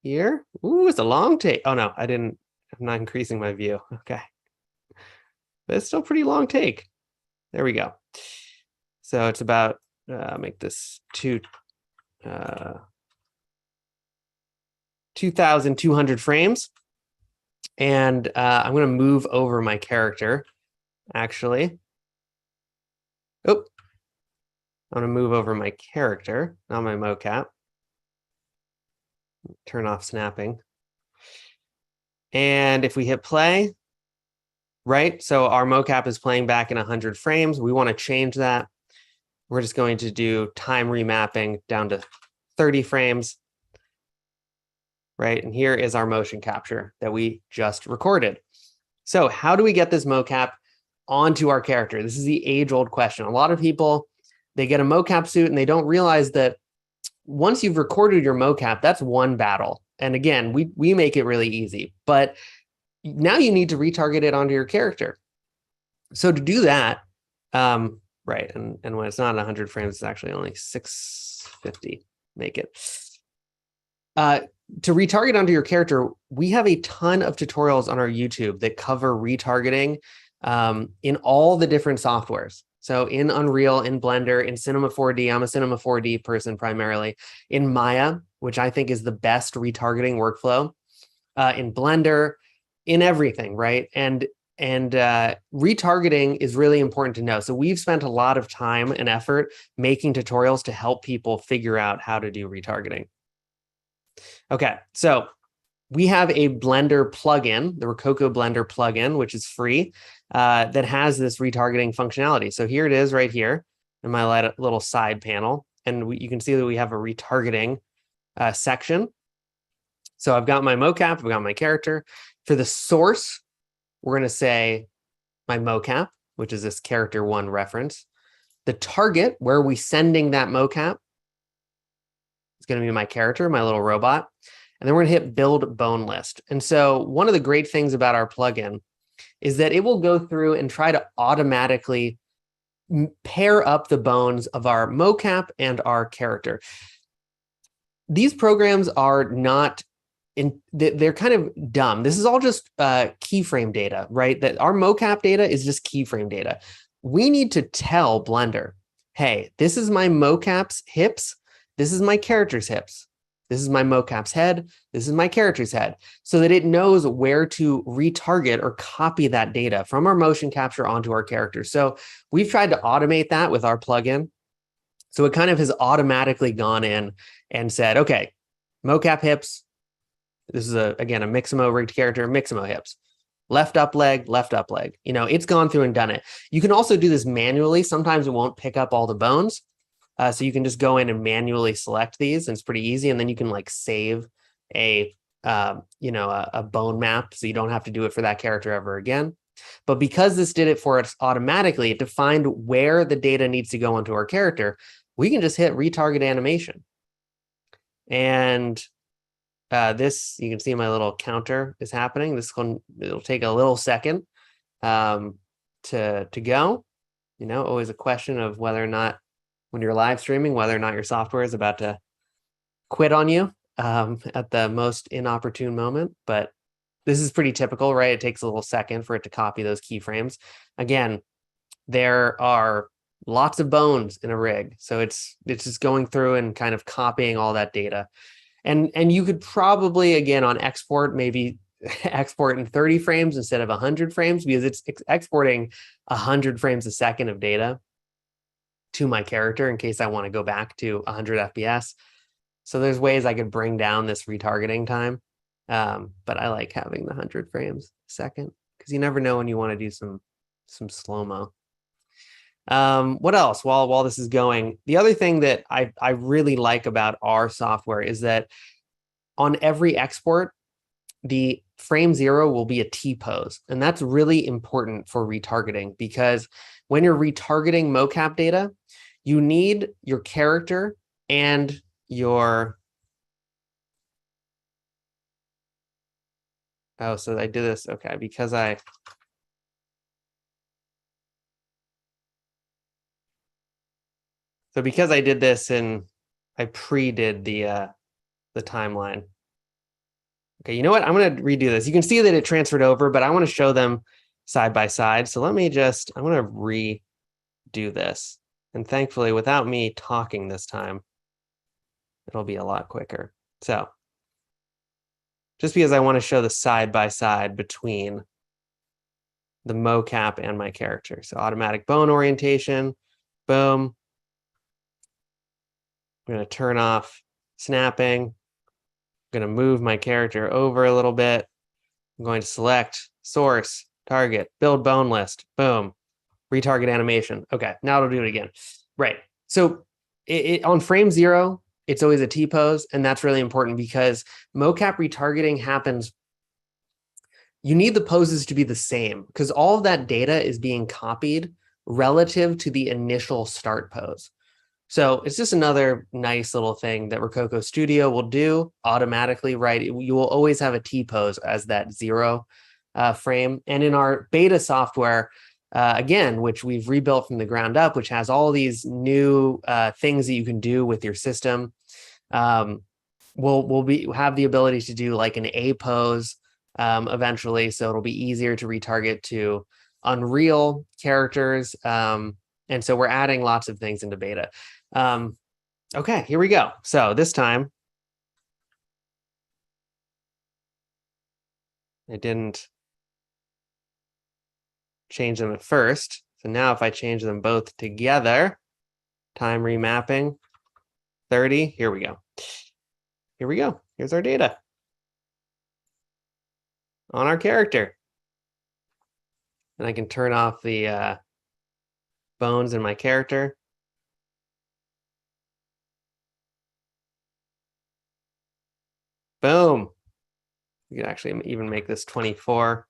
here. Ooh, it's a long take. Oh, no, I'm not increasing my view. Okay. But it's still pretty long take. There we go. So it's about, make this 2,200 frames. And I'm going to move over my character, actually. Oh, I'm going to move over my character, not my mocap. Turn off snapping. And if we hit play, right? So our mocap is playing back in 100 frames. We want to change that. We're just going to do time remapping down to 30 frames. Right? And here is our motion capture that we just recorded. So how do we get this mocap onto our character? This is the age-old question. A lot of people, they get a mocap suit and they don't realize that once you've recorded your mocap, that's one battle. And again, we make it really easy, but now you need to retarget it onto your character. So to do that, right, and when it's not 100 frames, it's actually only 650, make it. To retarget onto your character, we have a ton of tutorials on our YouTube that cover retargeting in all the different softwares. So in Unreal, in Blender, in Cinema 4D, I'm a Cinema 4D person primarily, in Maya, which I think is the best retargeting workflow, in Blender, in everything, right? And retargeting is really important to know. So we've spent a lot of time and effort making tutorials to help people figure out how to do retargeting. Okay, so we have a Blender plugin, the Rokoko Blender plugin, which is free, that has this retargeting functionality. So here it is right here in my little side panel. And you can see that we have a retargeting section. So I've got my mocap, I've got my character. For the source, we're going to say my mocap, which is this character 1 reference. The target, where are we sending that mocap? It's going to be my character, my little robot. And then we're going to hit build bone list. And so one of the great things about our plugin is that it will go through and try to automatically pair up the bones of our mocap and our character. These programs are not, they're kind of dumb. This is all just keyframe data, right? That our mocap data is just keyframe data. We need to tell Blender, hey, this is my mocap's hips. This is my character's hips. This is my mocap's head. This is my character's head, so that it knows where to retarget or copy that data from our motion capture onto our character. So we've tried to automate that with our plugin. So it kind of has automatically gone in and said, okay, mocap hips, This is again, a Mixamo rigged character, Mixamo hips. Left up leg, left up leg. It's gone through and done it. You can also do this manually. Sometimes it won't pick up all the bones. So you can just go in and manually select these, and it's pretty easy. And then you can like save a bone map, so you don't have to do it for that character ever again. But because this did it for us automatically, it defined where the data needs to go onto our character. We can just hit retarget animation. And this, you can see my little counter is happening. It'll take a little second to go. Always a question of whether or not, when you're live streaming, whether or not your software is about to quit on you at the most inopportune moment. But this is pretty typical, right? It takes a little second for it to copy those keyframes. Again, there are lots of bones in a rig, so it's just going through and kind of copying all that data. And you could probably, again, on export, maybe export in 30 frames instead of 100 frames, because it's exporting 100 frames a second of data to my character in case I want to go back to 100 FPS. So there's ways I could bring down this retargeting time. But I like having the 100 frames a second, because you never know when you want to do some slow-mo. What else while this is going? The other thing that I really like about our software is that on every export, the frame 0 will be a T-pose. And that's really important for retargeting, because when you're retargeting mocap data, you need your character and your... Oh, so I did this, okay, because I did this and I pre-did the timeline. Okay, you know what? I'm going to redo this. You can see that it transferred over, but I want to show them side by side. So let me I want to redo this. And thankfully, without me talking this time, it'll be a lot quicker. So just because I want to show the side by side between the mocap and my character. So automatic bone orientation, boom. I'm going to turn off snapping. I'm going to move my character over a little bit. I'm going to select source, target, build bone list, boom, retarget animation. Okay, now it'll do it again. Right. So on frame 0, it's always a T-pose, and that's really important because mocap retargeting happens. You need the poses to be the same because all of that data is being copied relative to the initial start pose. So it's just another nice little thing that Rokoko Studio will do automatically, right? You will always have a T-pose as that 0 frame. And in our beta software, again, which we've rebuilt from the ground up, which has all these new things that you can do with your system, we'll have the ability to do like an A pose eventually. So it'll be easier to retarget to Unreal characters. And so we're adding lots of things into beta. Okay, here we go. So this time, I didn't change them at first. So now if I change them both together, time remapping, 30, here we go. Here we go. Here's our data on our character. And I can turn off the bones in my character. Boom. You can actually even make this 24.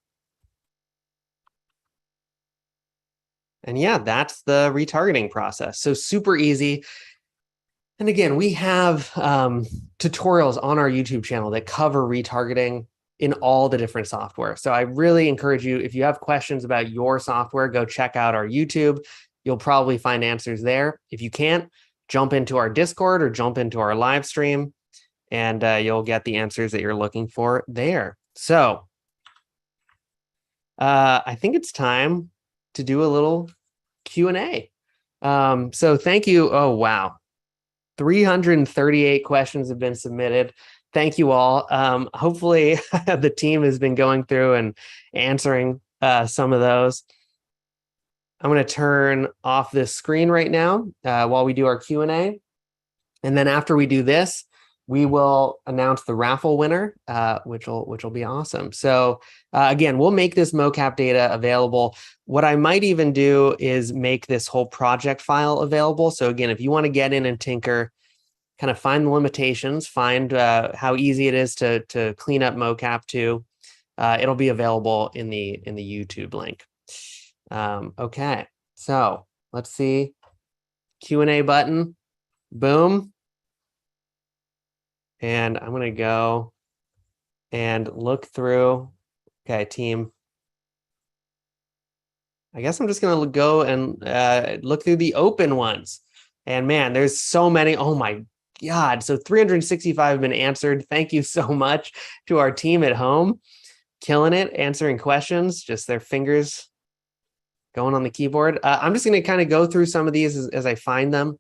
And yeah, that's the retargeting process. So super easy. And again, we have tutorials on our YouTube channel that cover retargeting in all the different software. So I really encourage you, if you have questions about your software, go check out our YouTube. You'll probably find answers there. If you can't, jump into our Discord or jump into our live stream, and you'll get the answers that you're looking for there. So I think it's time to do a little Q&A. So thank you. Oh, wow. 338 questions have been submitted. Thank you all. Hopefully the team has been going through and answering some of those. I'm going to turn off this screen right now while we do our Q&A. And then after we do this, we will announce the raffle winner, which will be awesome. So again, we'll make this mocap data available. What I might even do is make this whole project file available. So again, if you want to get in and tinker, kind of find the limitations, find how easy it is to clean up mocap too, it'll be available in the YouTube link. Okay, so let's see. Q&A button, boom. And I'm going to go and look through. Okay, team. I guess I'm just going to go and look through the open ones. And man, there's so many. Oh my God. So 365 have been answered. Thank you so much to our team at home. Killing it, answering questions, just their fingers going on the keyboard. I'm just going to kind of go through some of these as I find them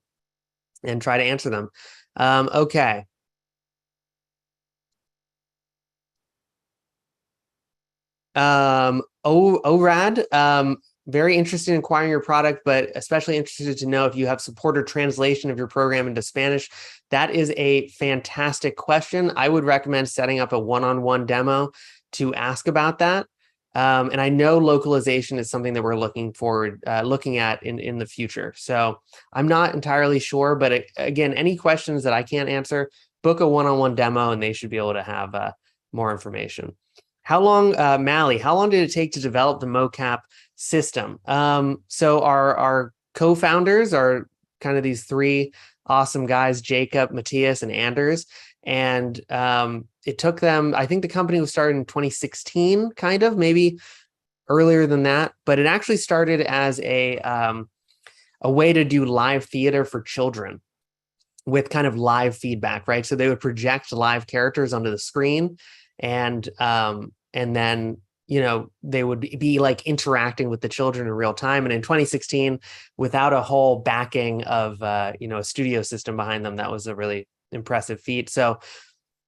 and try to answer them. Okay. ORAD, very interested in acquiring your product, but especially interested to know if you have support or translation of your program into Spanish. That is a fantastic question. I would recommend setting up a one-on-one demo to ask about that. And I know localization is something that we're looking at in the future. So I'm not entirely sure, but again, any questions that I can't answer, book a one-on-one demo and they should be able to have more information. How long, Mally, how long did it take to develop the mocap system? So our co-founders are kind of these three awesome guys, Jacob, Matthias, and Anders. And it took them, I think the company was started in 2016, kind of, maybe earlier than that. But it actually started as a way to do live theater for children with kind of live feedback, right? So they would project live characters onto the screen, and then they would be like interacting with the children in real time. And in 2016, without a whole backing of a studio system behind them, that was a really impressive feat. So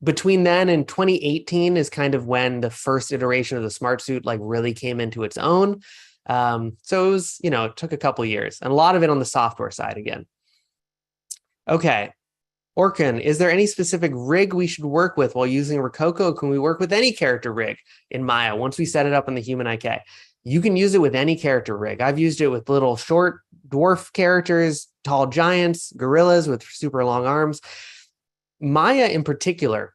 between then and 2018 is kind of when the first iteration of the smartsuit like really came into its own. So it was, it took a couple years, and a lot of it on the software side again. Okay. Orkan, is there any specific rig we should work with while using Rokoko? Can we work with any character rig in Maya once we set it up in the Human IK? You can use it with any character rig. I've used it with little short dwarf characters, tall giants, gorillas with super long arms. Maya in particular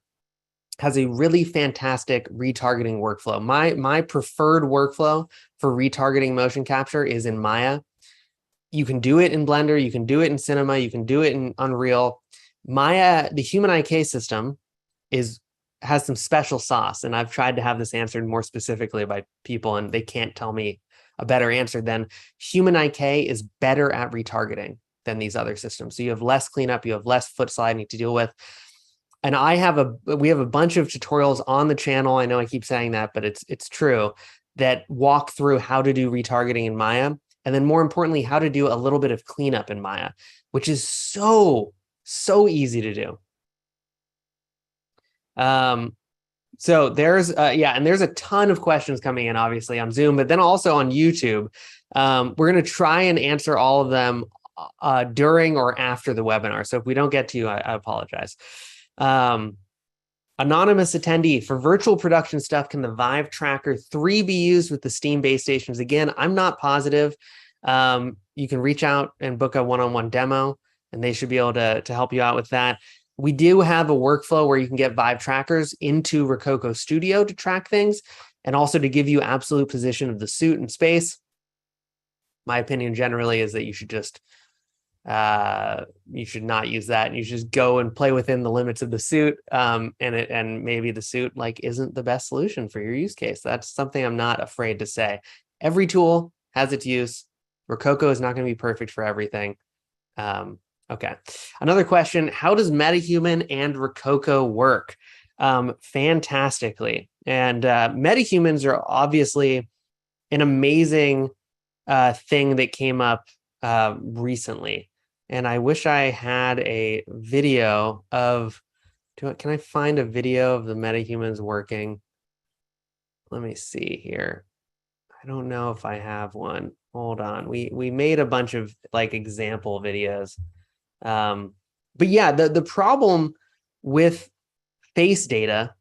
has a really fantastic retargeting workflow. My preferred workflow for retargeting motion capture is in Maya. You can do it in Blender, you can do it in Cinema, you can do it in Unreal. Maya, the Human IK system, has some special sauce, and I've tried to have this answered more specifically by people, and they can't tell me a better answer than Human IK is better at retargeting than these other systems. So you have less cleanup, you have less foot sliding to deal with. And we have a bunch of tutorials on the channel. I know I keep saying that, but it's true, that walk through how to do retargeting in Maya, and then more importantly, how to do a little bit of cleanup in Maya, which is so easy to do. So there's and there's a ton of questions coming in, obviously on Zoom, but then also on YouTube. We're going to try and answer all of them during or after the webinar. So if we don't get to you, I apologize. Anonymous attendee, for virtual production stuff, can the Vive Tracker 3 be used with the Steam base stations? Again, I'm not positive. You can reach out and book a one-on-one demo, and they should be able to help you out with that. We do have a workflow where you can get Vive trackers into Rokoko Studio to track things, and also to give you absolute position of the suit in space. My opinion generally is that you should just you should not use that. You should just go and play within the limits of the suit, and maybe the suit like isn't the best solution for your use case. That's something I'm not afraid to say. Every tool has its use. Rokoko is not going to be perfect for everything. Okay. Another question, how does MetaHuman and Rokoko work? Fantastically. And MetaHumans are obviously an amazing thing that came up recently. And I wish I had a video of, can I find a video of the MetaHumans working? Let me see here. I don't know if I have one. Hold on. We made a bunch of like example videos. But yeah, the problem with face data,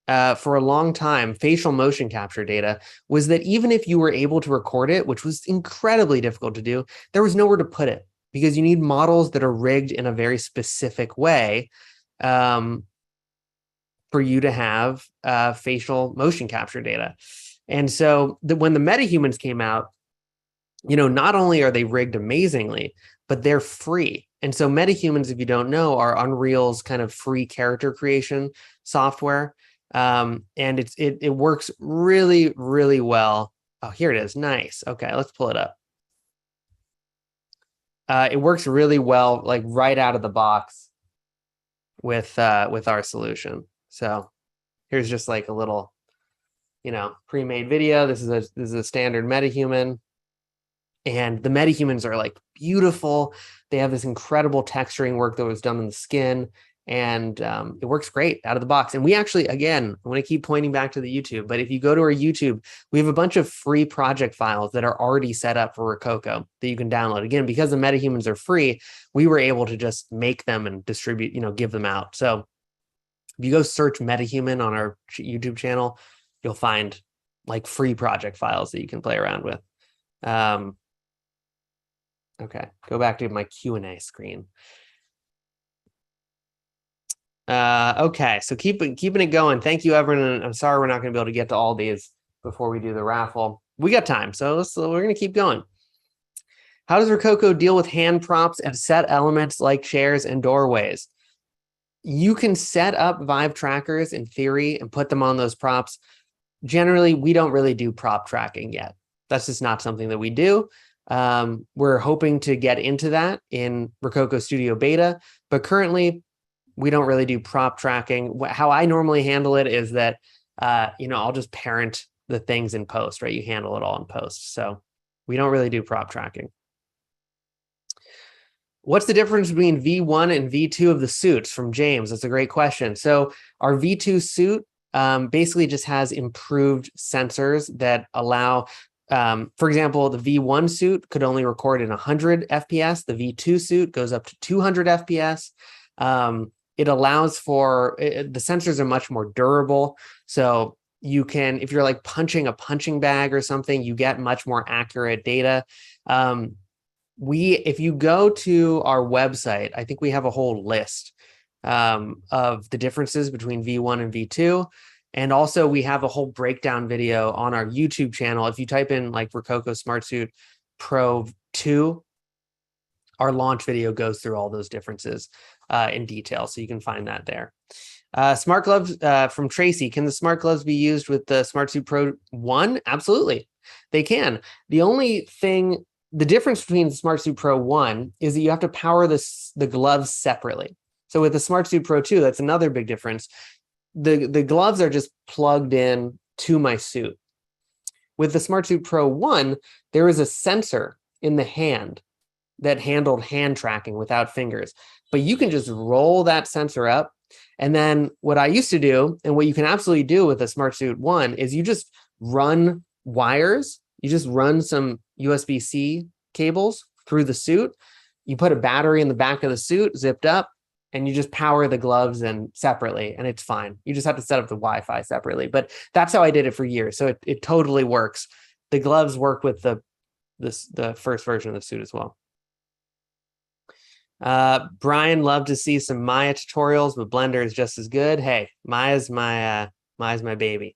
for a long time, facial motion capture data, was that even if you were able to record it, which was incredibly difficult to do, there was nowhere to put it because you need models that are rigged in a very specific way for you to have facial motion capture data. And so when the metahumans came out, not only are they rigged amazingly, but they're free. And so metahumans, if you don't know, are Unreal's kind of free character creation software. And it works really, really well. Oh, here it is. Nice. Okay, let's pull it up. It works really well, like right out of the box with our solution. So here's just like a little, pre-made video. This is a standard metahuman. And the metahumans are like beautiful. They have this incredible texturing work that was done on the skin. And it works great out of the box. And we actually, again, I want to keep pointing back to the YouTube, but if you go to our YouTube, we have a bunch of free project files that are already set up for Rokoko that you can download. Again, because the metahumans are free, we were able to just make them and distribute, give them out. So if you go search metahuman on our YouTube channel, you'll find like free project files that you can play around with. Okay, go back to my Q&A screen. Okay, so keeping it going. Thank you, everyone. I'm sorry we're not going to be able to get to all these before we do the raffle. We got time, so we're going to keep going. How does Rokoko deal with hand props and set elements like chairs and doorways? You can set up Vive trackers in theory and put them on those props. Generally, we don't really do prop tracking yet. That's just not something that we do. We're hoping to get into that in Rokoko Studio Beta, but currently we don't really do prop tracking. How I normally handle it is that, I'll just parent the things in post, right? You handle it all in post. So we don't really do prop tracking. What's the difference between V1 and V2 of the suits? From James. That's a great question. So our V2 suit basically just has improved sensors that allow, for example, the V1 suit could only record in 100 FPS. The V2 suit goes up to 200 FPS. It allows for, the sensors are much more durable. So you can, if you're like punching a punching bag or something, you get much more accurate data. If you go to our website, I think we have a whole list of the differences between V1 and V2. And also we have a whole breakdown video on our YouTube channel. If you type in like Rokoko smartsuit Pro 2, our launch video goes through all those differences in detail. So you can find that there. Smart gloves from Tracy. Can the smart gloves be used with the Smartsuit Pro 1? Absolutely, they can. The difference between the Smartsuit Pro 1 is that you have to power the gloves separately. So with the Smartsuit Pro 2, that's another big difference. The gloves are just plugged in to my suit. With the Smartsuit Pro 1, there is a sensor in the hand that handled hand tracking without fingers. But you can just roll that sensor up. And then what I used to do, and what you can absolutely do with the Smartsuit 1, is you just run wires. You just run some USB-C cables through the suit. You put a battery in the back of the suit, zipped up, and you just power the gloves and separately, and it's fine. You just have to set up the Wi-Fi separately. But that's how I did it for years. So it totally works. The gloves work with the first version of the suit as well. Brian, love to see some Maya tutorials, but Blender is just as good. Hey, Maya's my baby.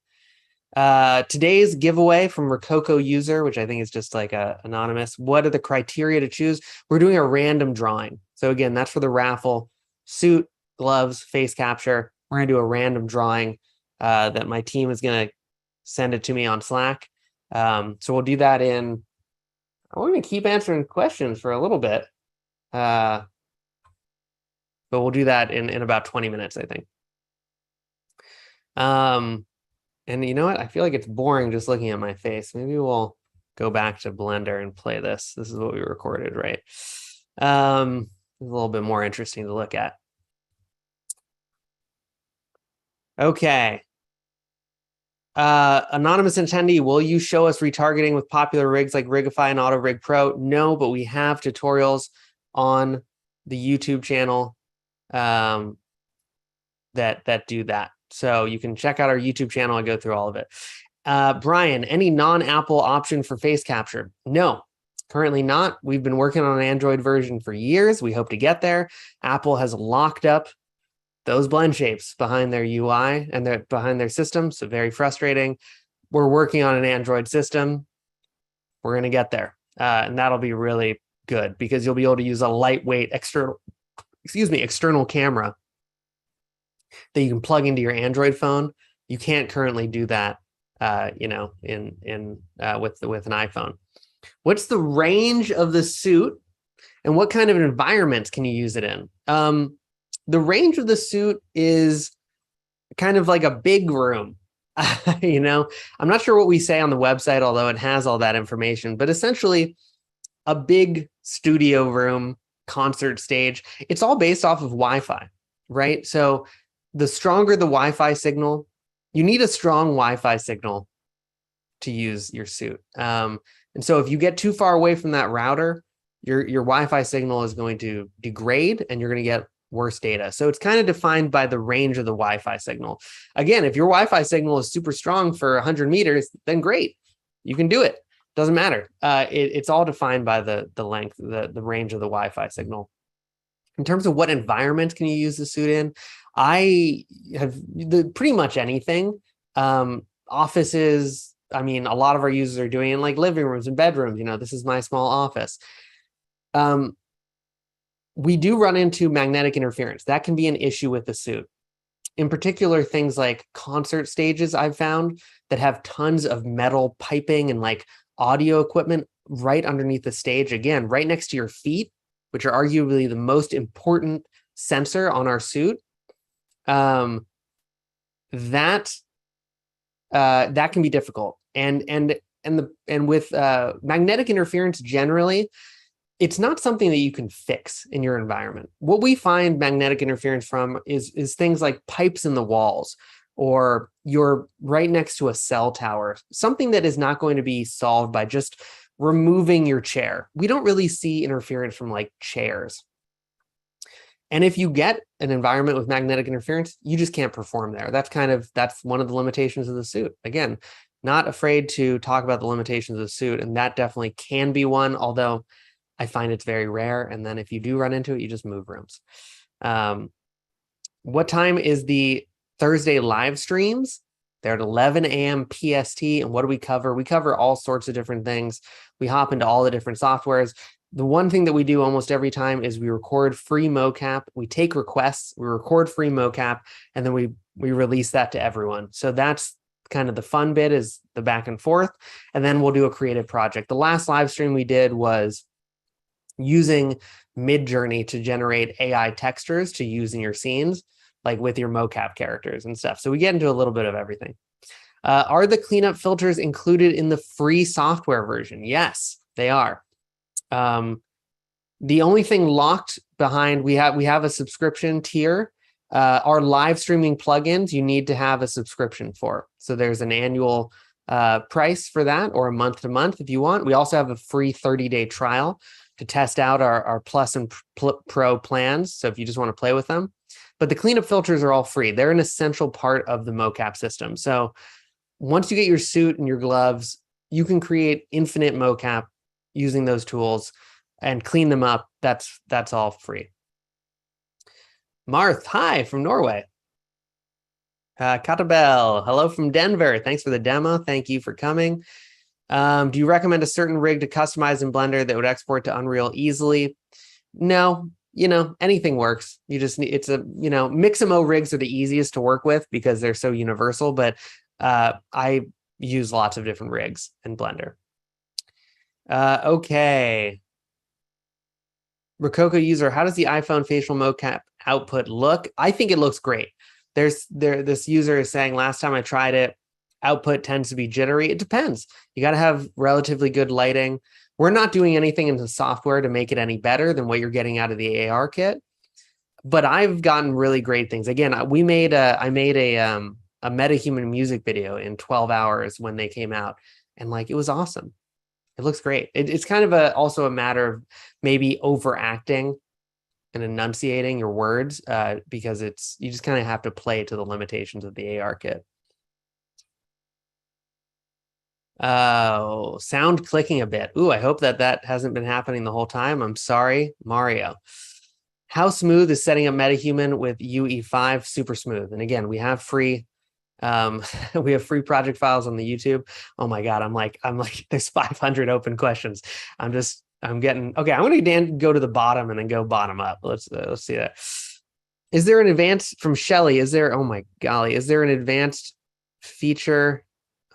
Today's giveaway from Rokoko user, which I think is just like anonymous. What are the criteria to choose? We're doing a random drawing. So again, that's for the raffle. Suit, gloves, face capture. We're gonna do a random drawing that my team is gonna send it to me on Slack. So we'll do that we're gonna keep answering questions for a little bit. But we'll do that in about 20 minutes, I think. And you know what? I feel like it's boring just looking at my face. Maybe we'll go back to Blender and play this. This is what we recorded, right? It's a little bit more interesting to look at. Okay. Anonymous attendee, will you show us retargeting with popular rigs like Rigify and AutoRig Pro? No, but we have tutorials on the YouTube channel. that do that. So you can check out our YouTube channel. I go through all of it. Brian, any non-Apple option for face capture? No, currently not. We've been working on an Android version for years. We hope to get there. Apple has locked up those blend shapes behind their UI and behind their system. So very frustrating. We're working on an Android system. We're going to get there. And that'll be really good because you'll be able to use a lightweight external camera that you can plug into your Android phone. You can't currently do that, with an iPhone. What's the range of the suit, and what kind of environments can you use it in? The range of the suit is kind of like a big room. I'm not sure what we say on the website, although it has all that information, but essentially a big studio room, concert stage. It's all based off of Wi-Fi, right? So the stronger the Wi-Fi signal, you need a strong Wi-Fi signal to use your suit. And so if you get too far away from that router, your Wi-Fi signal is going to degrade and you're going to get worse data. So it's kind of defined by the range of the Wi-Fi signal. Again, if your Wi-Fi signal is super strong for 100 meters, then great. You can do it. Doesn't matter. It's all defined by the length, the range of the Wi-Fi signal. In terms of what environment can you use the suit in, I have pretty much anything. Offices, a lot of our users are doing it in like living rooms and bedrooms. This is my small office. We do run into magnetic interference. That can be an issue with the suit. In particular, things like concert stages I've found that have tons of metal piping and like audio equipment right underneath the stage, again, right next to your feet, which are arguably the most important sensor on our suit. That can be difficult. And with magnetic interference generally, it's not something that you can fix in your environment. What we find magnetic interference from is things like pipes in the walls, or you're right next to a cell tower, something that is not going to be solved by just removing your chair. We don't really see interference from like chairs. And if you get an environment with magnetic interference, you just can't perform there. That's one of the limitations of the suit. Again, not afraid to talk about the limitations of the suit, and that definitely can be one, although I find it's very rare. And then if you do run into it, you just move rooms. What time is the Thursday live streams? They're at 11 a.m. PST. And what do we cover? We cover all sorts of different things. We hop into all the different softwares. The one thing that we do almost every time is we record free mocap. We take requests, we record free mocap, and then we release that to everyone. So that's kind of the fun bit, is the back and forth. And then we'll do a creative project. The last live stream we did was using Midjourney to generate AI textures to use in your scenes, like with your mocap characters and stuff. So we get into a little bit of everything. Are the cleanup filters included in the free software version? Yes, they are. The only thing locked behind, we have a subscription tier. Our live streaming plugins, you need to have a subscription for. So there's an annual price for that, or a month to month if you want. We also have a free 30-day trial to test out our Plus and Pro plans. So if you just want to play with them. But the cleanup filters are all free. They're an essential part of the mocap system. So once you get your suit and your gloves, you can create infinite mocap using those tools and clean them up. That's all free. Marth, hi from Norway. Katabel, hello from Denver. Thanks for the demo. Thank you for coming. Do you recommend a certain rig to customize in Blender that would export to Unreal easily? No, anything works. You just need, Mixamo rigs are the easiest to work with because they're so universal, but I use lots of different rigs in Blender. Okay. Rokoko user, how does the iPhone facial mocap output look? I think it looks great. This user is saying, last time I tried it, output tends to be jittery. It depends. You got to have relatively good lighting. We're not doing anything in the software to make it any better than what you're getting out of the AR kit, but I've gotten really great things. Again, I made a MetaHuman music video in 12 hours when they came out, and it was awesome. It looks great. It's kind of also a matter of maybe overacting and enunciating your words because you just kind of have to play to the limitations of the AR kit. Oh, sound clicking a bit. Ooh, I hope that hasn't been happening the whole time. I'm sorry, Mario. How smooth is setting up MetaHuman with UE5? Super smooth. And again, we have free we have free project files on the YouTube. Oh my God, I'm like there's 500 open questions. I'm getting okay. I'm gonna go to the bottom and then go bottom up. Let's see that. Is there an advanced from Shelly? Oh my golly, is there an advanced feature?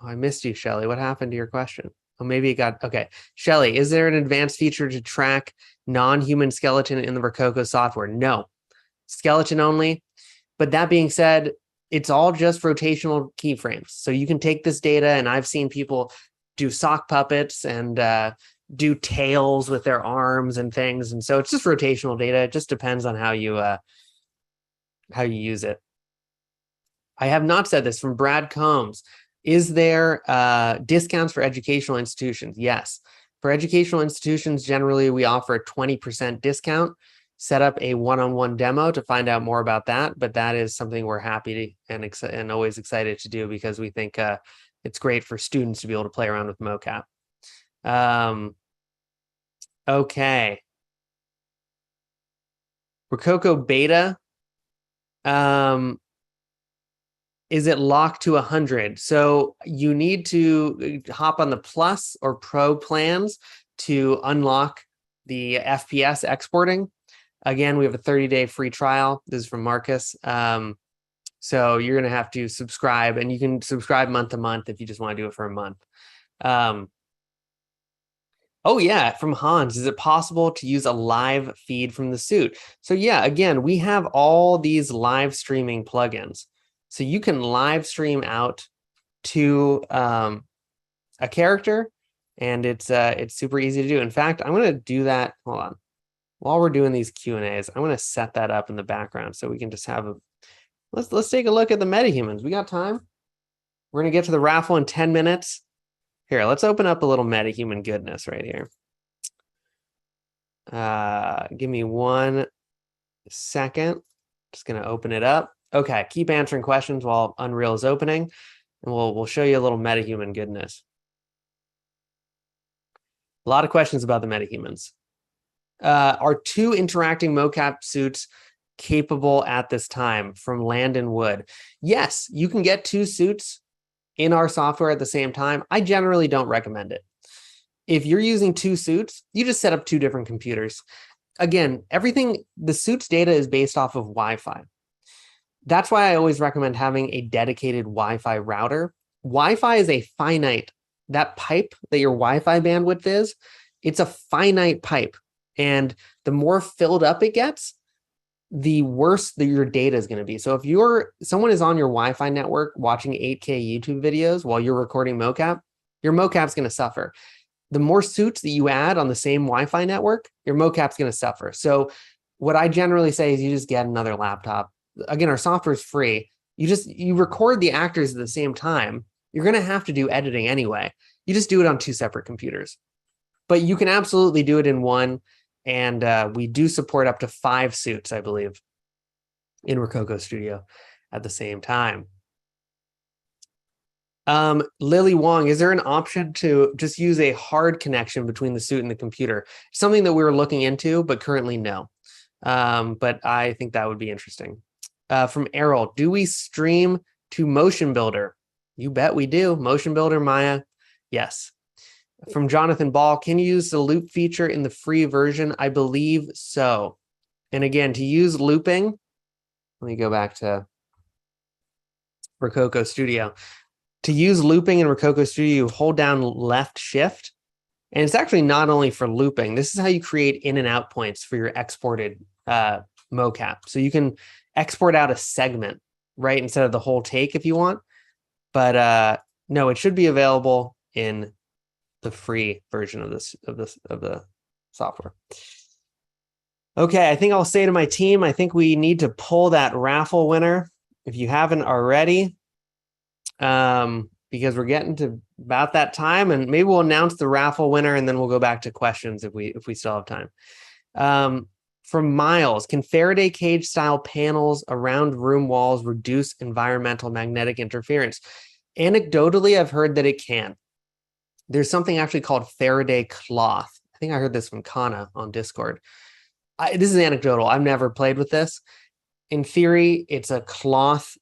Oh, I missed you, Shelly. What happened to your question? Oh, maybe it got okay. Shelly, is there an advanced feature to track non-human skeleton in the Rokoko software? No, skeleton only. But that being said, it's all just rotational keyframes. So you can take this data, and I've seen people do sock puppets and do tails with their arms and things. And so it's just rotational data. It just depends on how you use it. I have not said this from Brad Combs. Is there discounts for educational institutions? Yes. For educational institutions, generally we offer a 20% discount. Set up a one-on-one demo to find out more about that, but that is something we're happy to, and always excited to do because we think it's great for students to be able to play around with mocap. Okay. Rokoko beta. Is it locked to 100? So you need to hop on the Plus or Pro plans to unlock the FPS exporting. Again, we have a 30-day free trial. This is from Marcus. So you're going to have to subscribe, and you can subscribe month to month if you just want to do it for a month. Oh yeah, from Hans, is it possible to use a live feed from the suit? So yeah, again, we have all these live streaming plugins. So you can live stream out to a character, and it's super easy to do. In fact, I'm going to do that. Hold on. While we're doing these Q&As, I'm going to set that up in the background so we can just have let's take a look at the metahumans. We got time. We're going to get to the raffle in 10 minutes. Here, let's open up a little metahuman goodness right here. Give me 1 second. Just going to open it up. Okay, keep answering questions while Unreal is opening, and we'll show you a little metahuman goodness. A lot of questions about the metahumans. Are 2 interacting mocap suits capable at this time? From Landon Wood. Yes, you can get 2 suits in our software at the same time. I generally don't recommend it. If you're using 2 suits, you just set up 2 different computers. Again, the suit's data is based off of Wi-Fi. That's why I always recommend having a dedicated Wi-Fi router. Wi-Fi is a finite, that pipe that your Wi-Fi bandwidth is, it's a finite pipe. And the more filled up it gets, the worse that your data is going to be. So if someone is on your Wi-Fi network watching 8K YouTube videos while you're recording mocap, your mocap's going to suffer. The more suits that you add on the same Wi-Fi network, your mocap's going to suffer. So what I generally say is you just get another laptop. Again, our software is free. You record the actors at the same time. You're going to have to do editing anyway. You just do it on 2 separate computers. But you can absolutely do it in one. And we do support up to 5 suits, I believe, in Rokoko Studio at the same time. Lily Wong, is there an option to just use a hard connection between the suit and the computer? Something that we were looking into, but currently no. But I think that would be interesting. From Errol, do we stream to Motion Builder? You bet we do. Motion Builder, Maya. Yes. From Jonathan Ball, can you use the loop feature in the free version? I believe so. And again, to use looping, let me go back to Rokoko Studio. To use looping in Rokoko Studio, you hold down left shift. And it's actually not only for looping. This is how you create in and out points for your exported mocap. So you can export out a segment, right, instead of the whole take if you want. But no, it should be available in the free version of the software. Okay, I think I'll say to my team, I think we need to pull that raffle winner if you haven't already, because we're getting to about that time, and maybe we'll announce the raffle winner and then we'll go back to questions if we still have time. From Miles, can Faraday cage style panels around room walls reduce environmental magnetic interference? Anecdotally, I've heard that it can. There's something actually called Faraday cloth. I think I heard this from Kana on Discord. This is anecdotal. I've never played with this. In theory, it's a cloth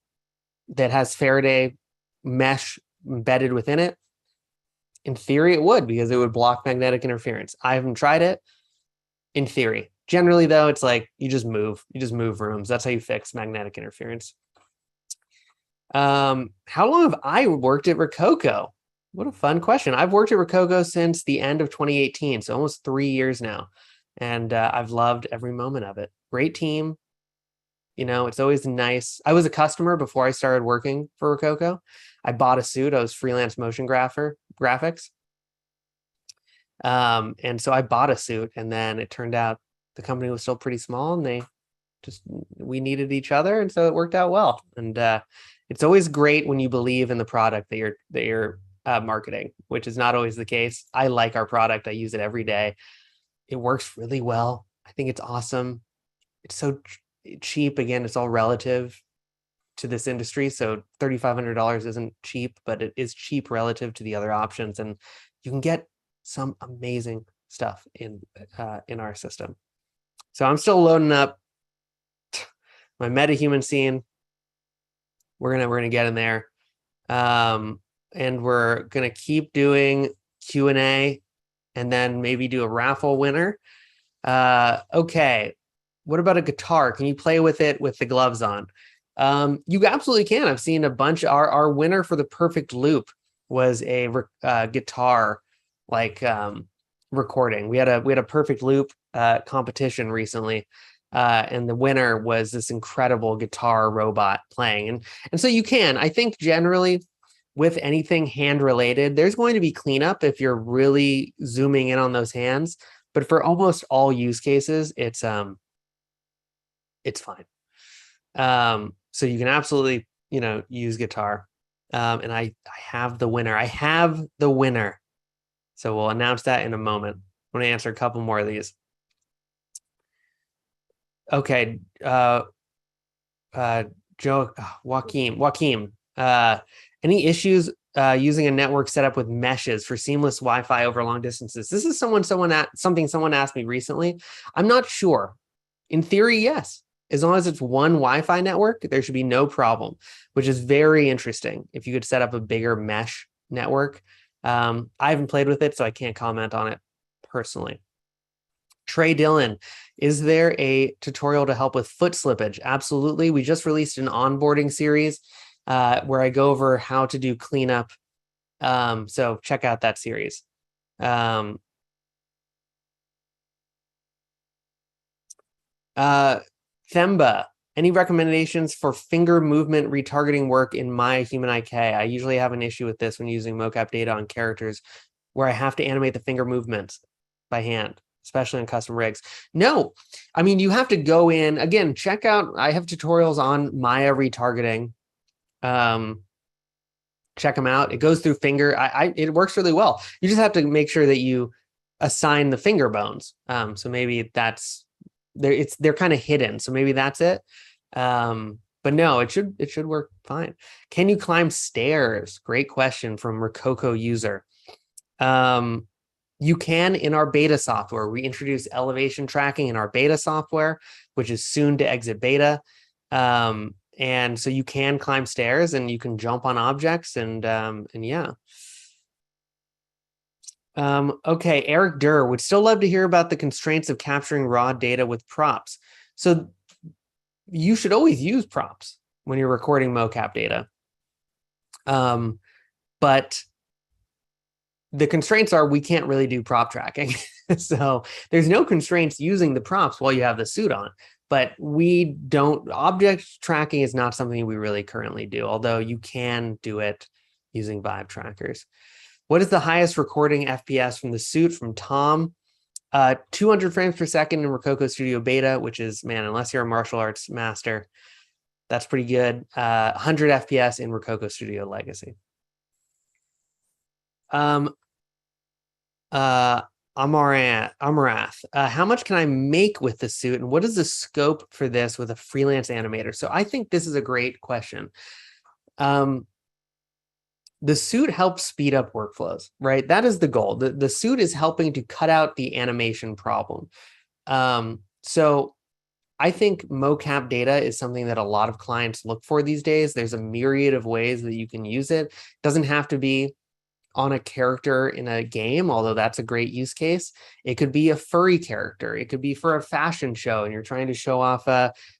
that has Faraday mesh embedded within it. In theory, it would, because it would block magnetic interference. I haven't tried it. In theory. Generally, though, it's like you just move rooms. That's how you fix magnetic interference. How long have I worked at Rokoko? What a fun question. I've worked at Rokoko since the end of 2018, so almost 3 years now. And I've loved every moment of it. Great team. You know, it's always nice. I was a customer before I started working for Rokoko. I bought a suit. I was freelance motion graphics. And so I bought a suit, and then it turned out the company was still pretty small, and we needed each other. And so it worked out well. And it's always great when you believe in the product that you're marketing, which is not always the case. I like our product. I use it every day. It works really well. I think it's awesome. It's so cheap. Again, it's all relative to this industry. So $3,500 isn't cheap, but it is cheap relative to the other options. And you can get some amazing stuff in our system. So I'm still loading up my MetaHuman scene. We're gonna get in there, and we're gonna keep doing Q&A, and then maybe do a raffle winner. Okay, what about a guitar? Can you play with it with the gloves on? You absolutely can. I've seen a bunch. Our winner for the perfect loop was a guitar recording. We had a perfect loop competition recently, and the winner was this incredible guitar robot playing. And so you can, I think, generally with anything hand related, there's going to be cleanup if you're really zooming in on those hands. But for almost all use cases, it's fine. So you can absolutely, use guitar. And I have the winner. So we'll announce that in a moment. I'm going to answer a couple more of these. Okay. Joaquim. Any issues using a network setup with meshes for seamless Wi-Fi over long distances? This is something someone asked me recently. I'm not sure. In theory, yes. As long as it's one Wi-Fi network, there should be no problem, which is very interesting. If you could set up a bigger mesh network. I haven't played with it, so I can't comment on it personally. Trey Dillon, is there a tutorial to help with foot slippage? Absolutely. We just released an onboarding series where I go over how to do cleanup. So check out that series. Themba, any recommendations for finger movement retargeting work in my human IK? I usually have an issue with this when using mocap data on characters where I have to animate the finger movements by hand, especially in custom rigs. No, I mean, you have to go in, again, check out, I have tutorials on Maya retargeting. Check them out. It goes through finger. It works really well. You just have to make sure that you assign the finger bones. So maybe that's, they're kind of hidden, so maybe that's it. But no, it should work fine. Can you climb stairs? Great question from Rokoko user. You can in our beta software. We introduce elevation tracking in our beta software, which is soon to exit beta. And so you can climb stairs and you can jump on objects and yeah. Okay, Eric Durr would still love to hear about the constraints of capturing raw data with props. So you should always use props when you're recording mocap data. But the constraints are we can't really do prop tracking. So there's no constraints using the props while you have the suit on. But object tracking is not something we really currently do, although you can do it using vibe trackers. What is the highest recording FPS from the suit from Tom? 200 frames per second in Rokoko Studio Beta, which is, man, unless you're a martial arts master, that's pretty good. 100 FPS in Rokoko Studio Legacy. Amarath. How much can I make with the suit, and what is the scope for this with a freelance animator? So I think this is a great question. The suit helps speed up workflows, right? That is the goal. The suit is helping to cut out the animation problem. So I think mocap data is something that a lot of clients look for these days. There's a myriad of ways that you can use it. It doesn't have to be on a character in a game, although that's a great use case. It could be a furry character. It could be for a fashion show and you're trying to show off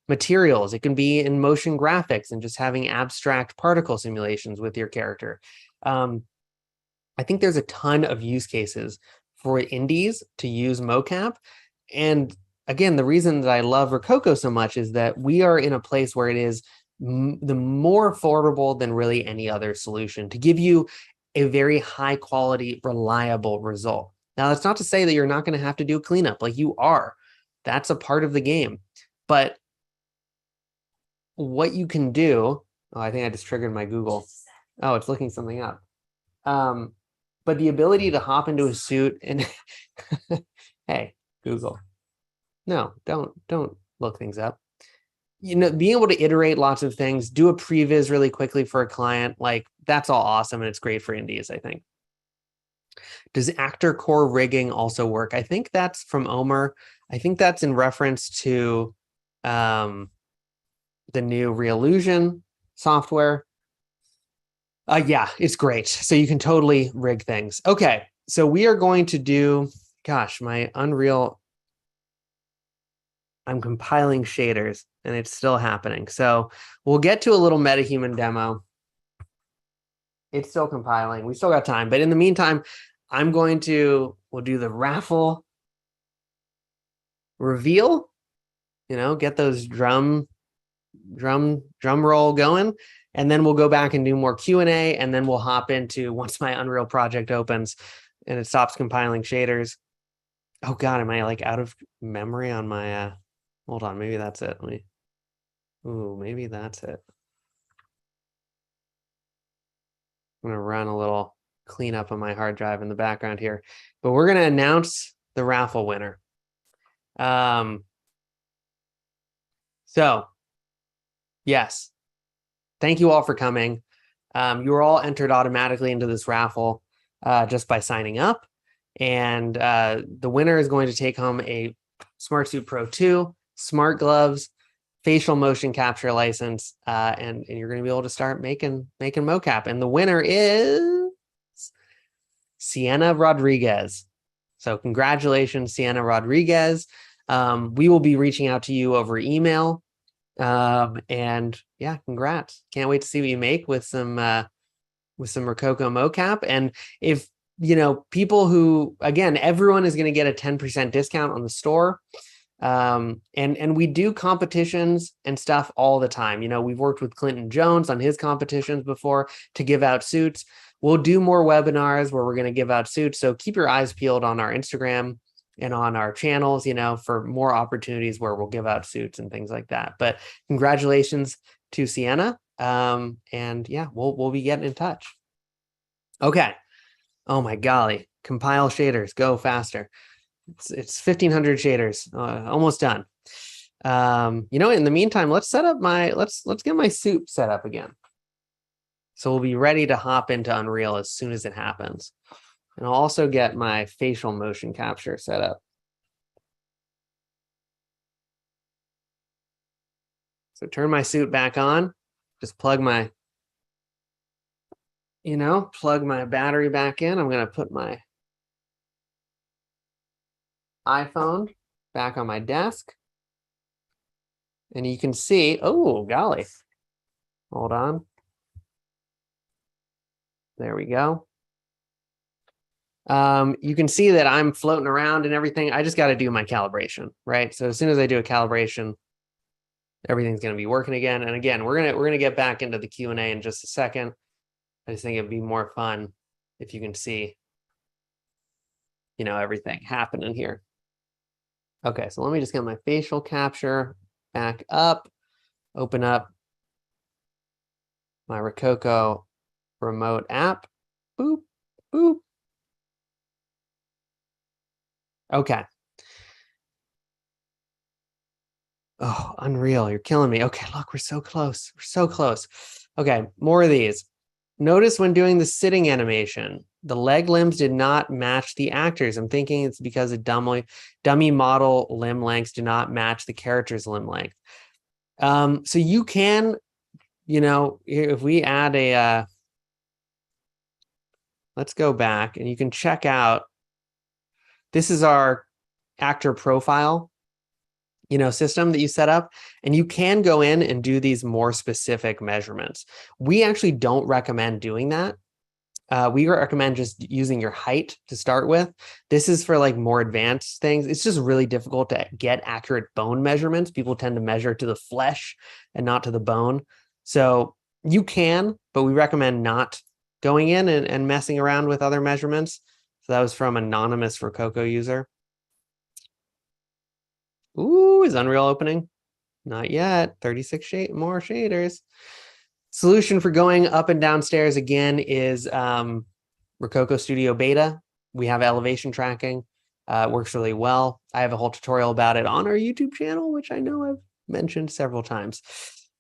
materials. It can be in motion graphics and just having abstract particle simulations with your character. I think there's a ton of use cases for indies to use mocap. And again, the reason that I love Rokoko so much is that we are in a place where it is the more affordable than really any other solution to give you a very high quality, reliable result. Now, that's not to say that you're not going to have to do cleanup, like you are. That's a part of the game. But what you can do, oh, I think I just triggered my Google. Oh, it's looking something up. But the ability to hop into a suit and hey, Google. No, don't look things up. You know, being able to iterate lots of things, do a previs really quickly for a client, like that's all awesome and it's great for indies, I think. Does actor core rigging also work? I think that's from Omer. I think that's in reference to the new Reallusion software. Yeah, it's great. So you can totally rig things. Okay, so we are going to do, gosh, my Unreal, I'm compiling shaders and it's still happening. So we'll get to a little MetaHuman demo. It's still compiling. We still got time. But in the meantime, we'll do the raffle reveal, get those drum roll going. And then we'll go back and do more Q&A. And then we'll hop into, once my Unreal project opens and it stops compiling shaders. Oh God, am I like out of memory on my, hold on, maybe that's it. Maybe that's it. I'm gonna run a little cleanup on my hard drive in the background here, but we're gonna announce the raffle winner. So yes, thank you all for coming. You were all entered automatically into this raffle just by signing up. And the winner is going to take home a SmartSuit Pro 2, smart gloves, facial motion capture license, and you're going to be able to start making mocap. And the winner is Sienna Rodriguez. So congratulations, Sienna Rodriguez. We will be reaching out to you over email. And yeah, congrats. Can't wait to see what you make with some Rokoko mocap. And if people who, again, everyone is going to get a 10% discount on the store. And we do competitions and stuff all the time. We've worked with Clinton Jones on his competitions before to give out suits. We'll do more webinars where we're going to give out suits. So keep your eyes peeled on our Instagram and on our channels, for more opportunities where we'll give out suits and things like that. But congratulations to Sienna. And yeah, we'll be getting in touch. Okay. Oh my golly. Compile shaders, go faster. It's 1,500 shaders, almost done. In the meantime, let's set up let's get my suit set up again. So we'll be ready to hop into Unreal as soon as it happens. And I'll also get my facial motion capture set up. So turn my suit back on, just plug my battery back in. I'm going to put my iPhone back on my desk. And you can see, oh, golly. Hold on. There we go. You can see that I'm floating around and everything. I just got to do my calibration, right? So as soon as I do a calibration, everything's going to be working again. And again, we're going to get back into the Q&A in just a second. I just think it'd be more fun if you can see, everything happening here. Okay, so let me just get my facial capture back up, open up my Rokoko remote app. Boop, boop. Okay. Oh, unreal. You're killing me. Okay, look, we're so close. We're so close. Okay, more of these. Notice when doing the sitting animation, the leg limbs did not match the actors. I'm thinking it's because the dummy model limb lengths do not match the character's limb length. So you can, if we add let's go back and you can check out, this is our actor profile system that you set up, and you can go in and do these more specific measurements. We actually don't recommend doing that. We recommend just using your height to start with. This is for like more advanced things. It's just really difficult to get accurate bone measurements. People tend to measure to the flesh and not to the bone. So you can, but we recommend not going in and messing around with other measurements. So that was from anonymous Rokoko user. Ooh, is Unreal opening? Not yet. 36 more shaders. Solution for going up and downstairs again is Rokoko Studio Beta. We have elevation tracking. It works really well. I have a whole tutorial about it on our YouTube channel, which I know I've mentioned several times.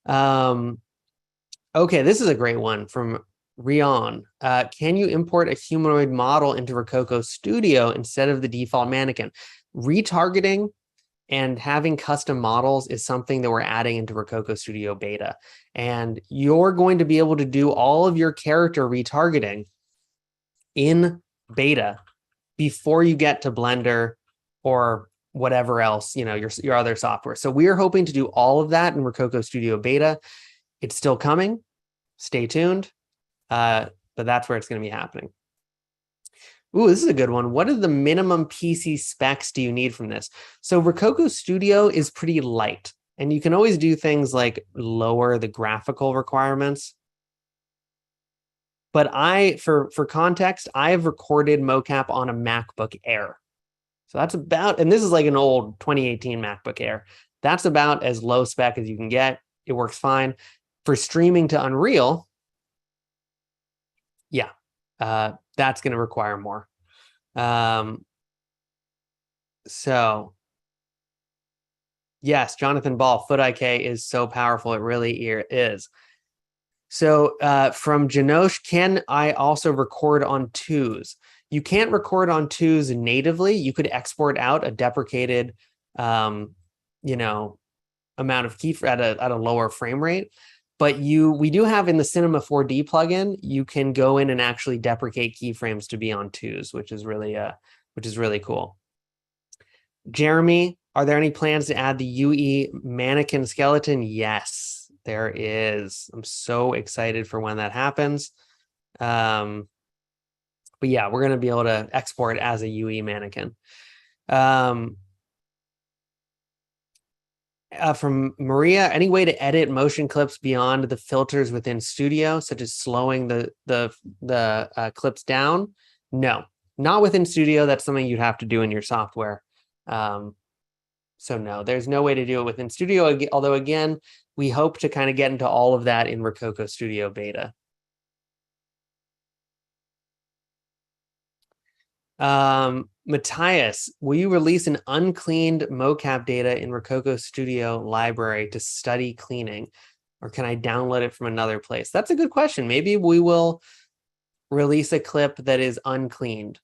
Okay, this is a great one from Rion. Can you import a humanoid model into Rokoko Studio instead of the default mannequin? Retargeting and having custom models is something that we're adding into Rokoko Studio Beta. And you're going to be able to do all of your character retargeting in beta before you get to Blender or whatever else, your other software. So we are hoping to do all of that in Rokoko Studio Beta. It's still coming. Stay tuned. But that's where it's going to be happening. Ooh, this is a good one. What are the minimum PC specs do you need from this? So Rokoko Studio is pretty light, and you can always do things like lower the graphical requirements. But for context, I've recorded mocap on a MacBook Air. So that's about, and this is like an old 2018 MacBook Air. That's about as low spec as you can get. It works fine. For streaming to Unreal, yeah, that's going to require more. So yes, Jonathan Ball, Foot IK is so powerful. It really is. So from Janosh, can I also record on twos? You can't record on twos natively. You could export out a deprecated, amount of key at a lower frame rate. But we do have in the Cinema 4D plugin, you can go in and actually deprecate keyframes to be on twos, which is really cool. Jeremy, are there any plans to add the UE mannequin skeleton? Yes, there is. I'm so excited for when that happens. But yeah, we're going to be able to export as a UE mannequin. From Maria, any way to edit motion clips beyond the filters within Studio, such as slowing the clips down? No, not within Studio. That's something you'd have to do in your software. So no, there's no way to do it within Studio. Although again, we hope to kind of get into all of that in Rokoko Studio Beta. Matthias, will you release an uncleaned mocap data in Rokoko Studio library to study cleaning, or can I download it from another place? That's a good question. Maybe we will release a clip that is uncleaned.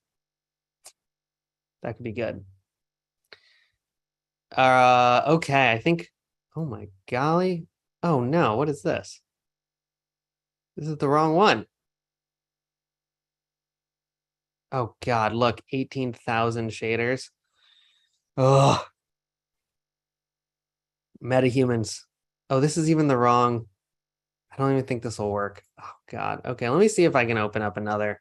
That could be good. Okay, I think, oh my golly. Oh no, what is this? This is the wrong one. Oh God, look, 18,000 shaders. Oh, metahumans. Oh, this is even the wrong. I don't even think this will work. Oh God. Okay, let me see if I can open up another.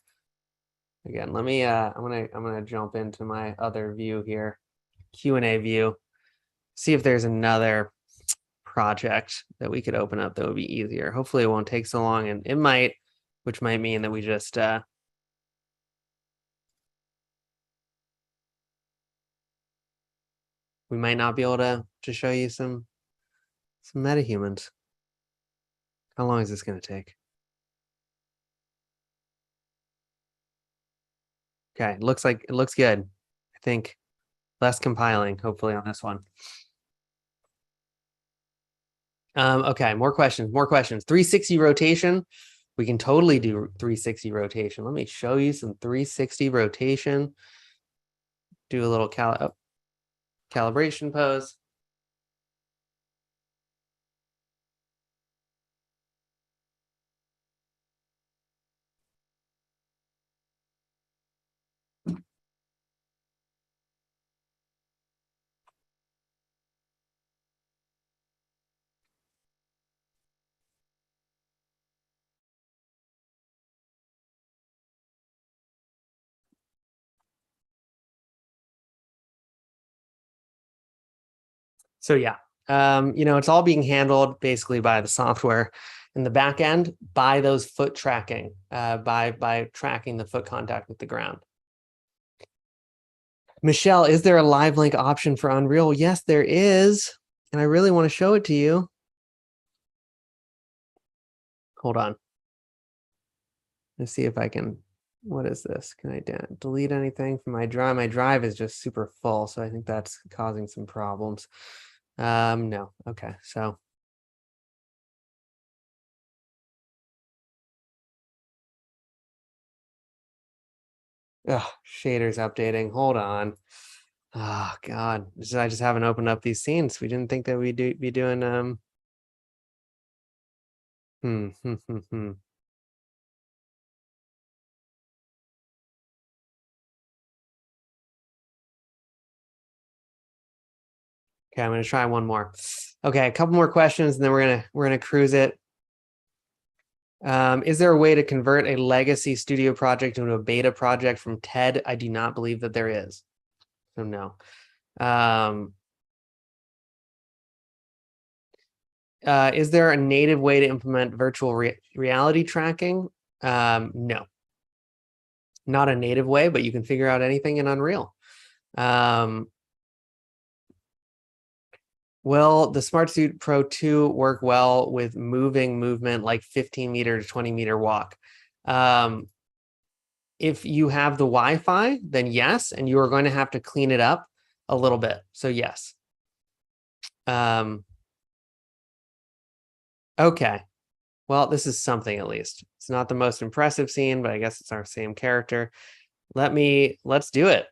Again, let me I'm gonna jump into my other view here. Q&A view. See if there's another project that we could open up that would be easier. Hopefully it won't take so long, and it might, which might mean that we just we might not be able to show you some metahumans. How long is this going to take? Okay, it looks good. I think Less compiling, hopefully, on this one. Okay, more questions, more questions. 360 rotation. We can totally do 360 rotation. Let me show you some 360 rotation. Do a little calibration pose. So yeah, it's all being handled basically by the software in the back end by those foot tracking, by tracking the foot contact with the ground. Michelle, is there a live link option for Unreal? Yes, there is. And I really want to show it to you. Hold on. Let's see if I can. What is this? Can I delete anything from my drive? My drive is just super full, so I think that's causing some problems. No. Okay, so. Ugh, shaders updating. Hold on. Oh God, I just haven't opened up these scenes. We didn't think that we'd be doing Okay, I'm gonna try one more. Okay, a couple more questions, and then we're gonna cruise it. Is there a way to convert a legacy studio project into a beta project from TED? I do not believe that there is. So no. Is there a native way to implement virtual reality tracking? No. Not a native way, but you can figure out anything in Unreal. Will the SmartSuit Pro 2 work well with movement like 15-meter to 20-meter walk? If you have the Wi-Fi, then yes, and you are going to have to clean it up a little bit. So yes. Okay. Well, this is something at least. It's not the most impressive scene, but I guess it's our same character. Let's do it.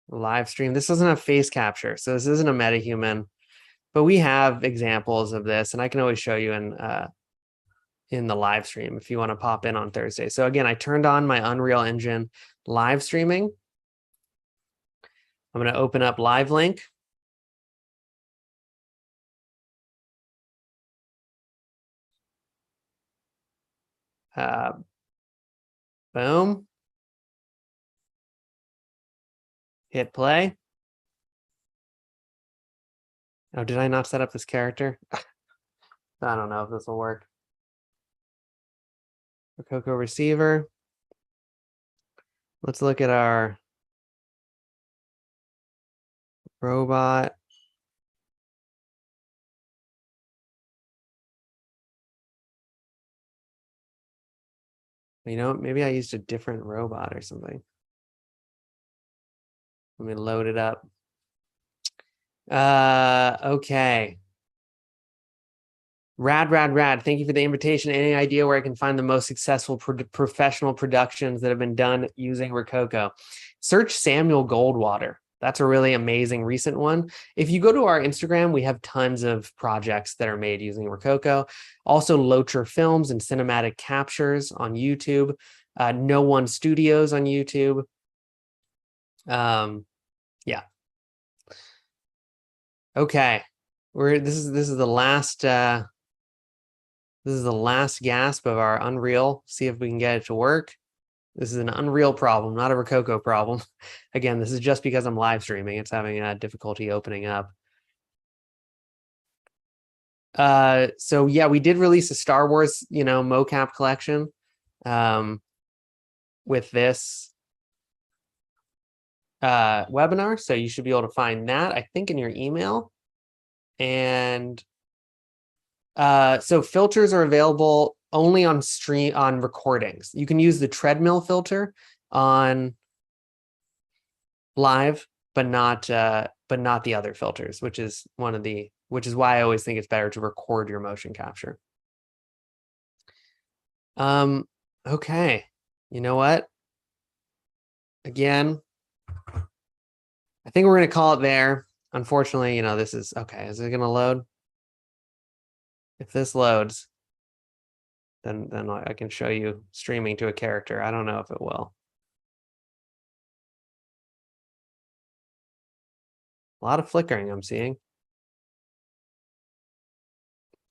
Live stream. This doesn't have face capture, so this isn't a metahuman, but we have examples of this, and I can always show you in the live stream if you want to pop in on Thursday. So again, I turned on my Unreal Engine live streaming. I'm going to open up Live Link. Boom. Hit play. Oh, did I not set up this character? I don't know if this will work. Rokoko receiver. Let's look at our robot. You know, maybe I used a different robot or something. Let me load it up. Okay. Rad. Thank you for the invitation. Any idea where I can find the most successful professional productions that have been done using Rokoko? Search Samuel Goldwater. That's a really amazing recent one. If you go to our Instagram, we have tons of projects that are made using Rokoko. Also, Locher Films and Cinematic Captures on YouTube. No One Studios on YouTube. Yeah. Okay. This is the last this is the last gasp of our Unreal. See if we can get it to work. This is an Unreal problem, not a Rokoko problem. Again, this is just because I'm live streaming. It's having a difficulty opening up. So yeah, we did release a Star Wars, mocap collection with this webinar. So you should be able to find that, I think, in your email. And so filters are available only on recordings. You can use the treadmill filter on live, but not the other filters, which is why I always think it's better to record your motion capture. Okay, you know what? Again, I think we're going to call it there. Unfortunately, this is okay. Is it going to load? If this loads, then I can show you streaming to a character. I don't know if it will. A lot of flickering I'm seeing.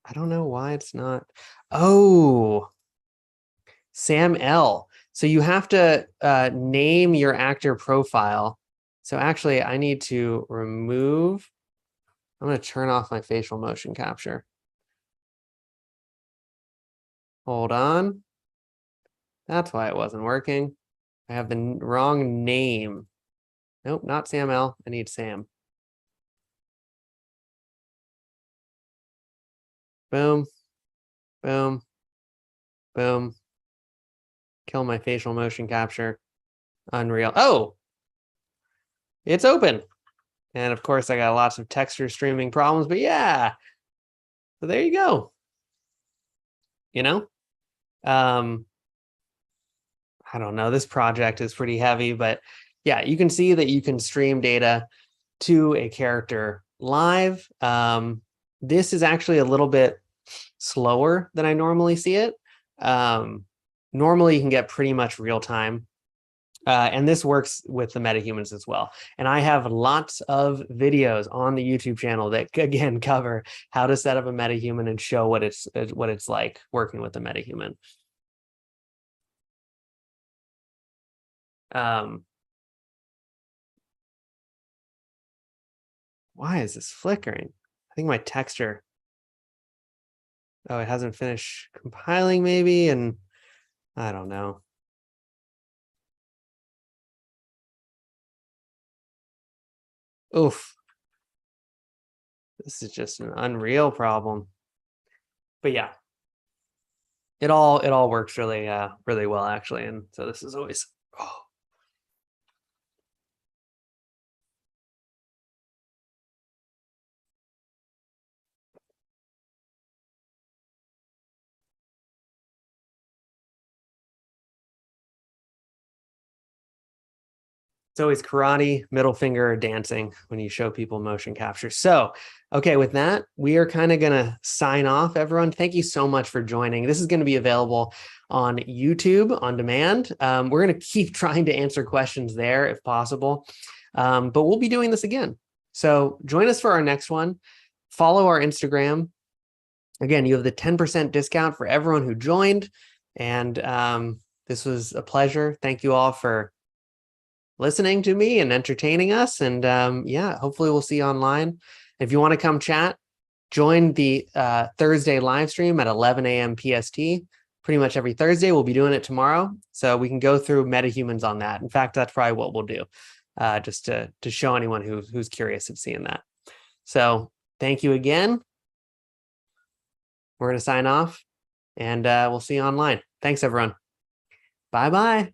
I don't know why it's not. Oh, Sam L. So you have to name your actor profile. So actually, I need to remove. I'm going to turn off my facial motion capture. Hold on. That's why it wasn't working. I have the wrong name. Nope, not Sam L. I need Sam. Boom, boom, boom. Kill my facial motion capture. Unreal. Oh, it's open. And of course, I got lots of texture streaming problems, but yeah. So there you go. I don't know. This project is pretty heavy, but yeah, you can see that you can stream data to a character live. This is actually a little bit slower than I normally see it. Normally, you can get pretty much real time. And this works with the metahumans as well. And I have lots of videos on the YouTube channel that, again, cover how to set up a metahuman and show what it's like working with a metahuman. Why is this flickering? I think my texture. Oh, it hasn't finished compiling maybe, and I don't know. Oof. This is just an Unreal problem. But yeah, it all works really really well actually, and so this is always it's always karate, middle finger, dancing when you show people motion capture. So, okay, with that, we are kind of going to sign off, everyone. Thank you so much for joining. This is going to be available on YouTube on demand. We're going to keep trying to answer questions there if possible, but we'll be doing this again. So join us for our next one. Follow our Instagram. Again, you have the 10% discount for everyone who joined. And this was a pleasure. Thank you all for listening to me and entertaining us. And yeah, hopefully we'll see you online. If you want to come chat, join the Thursday live stream at 11 a.m. PST. Pretty much every Thursday. We'll be doing it tomorrow. So we can go through metahumans on that. In fact, that's probably what we'll do, just to show anyone who's curious of seeing that. So thank you again. We're going to sign off, and we'll see you online. Thanks, everyone. Bye-bye.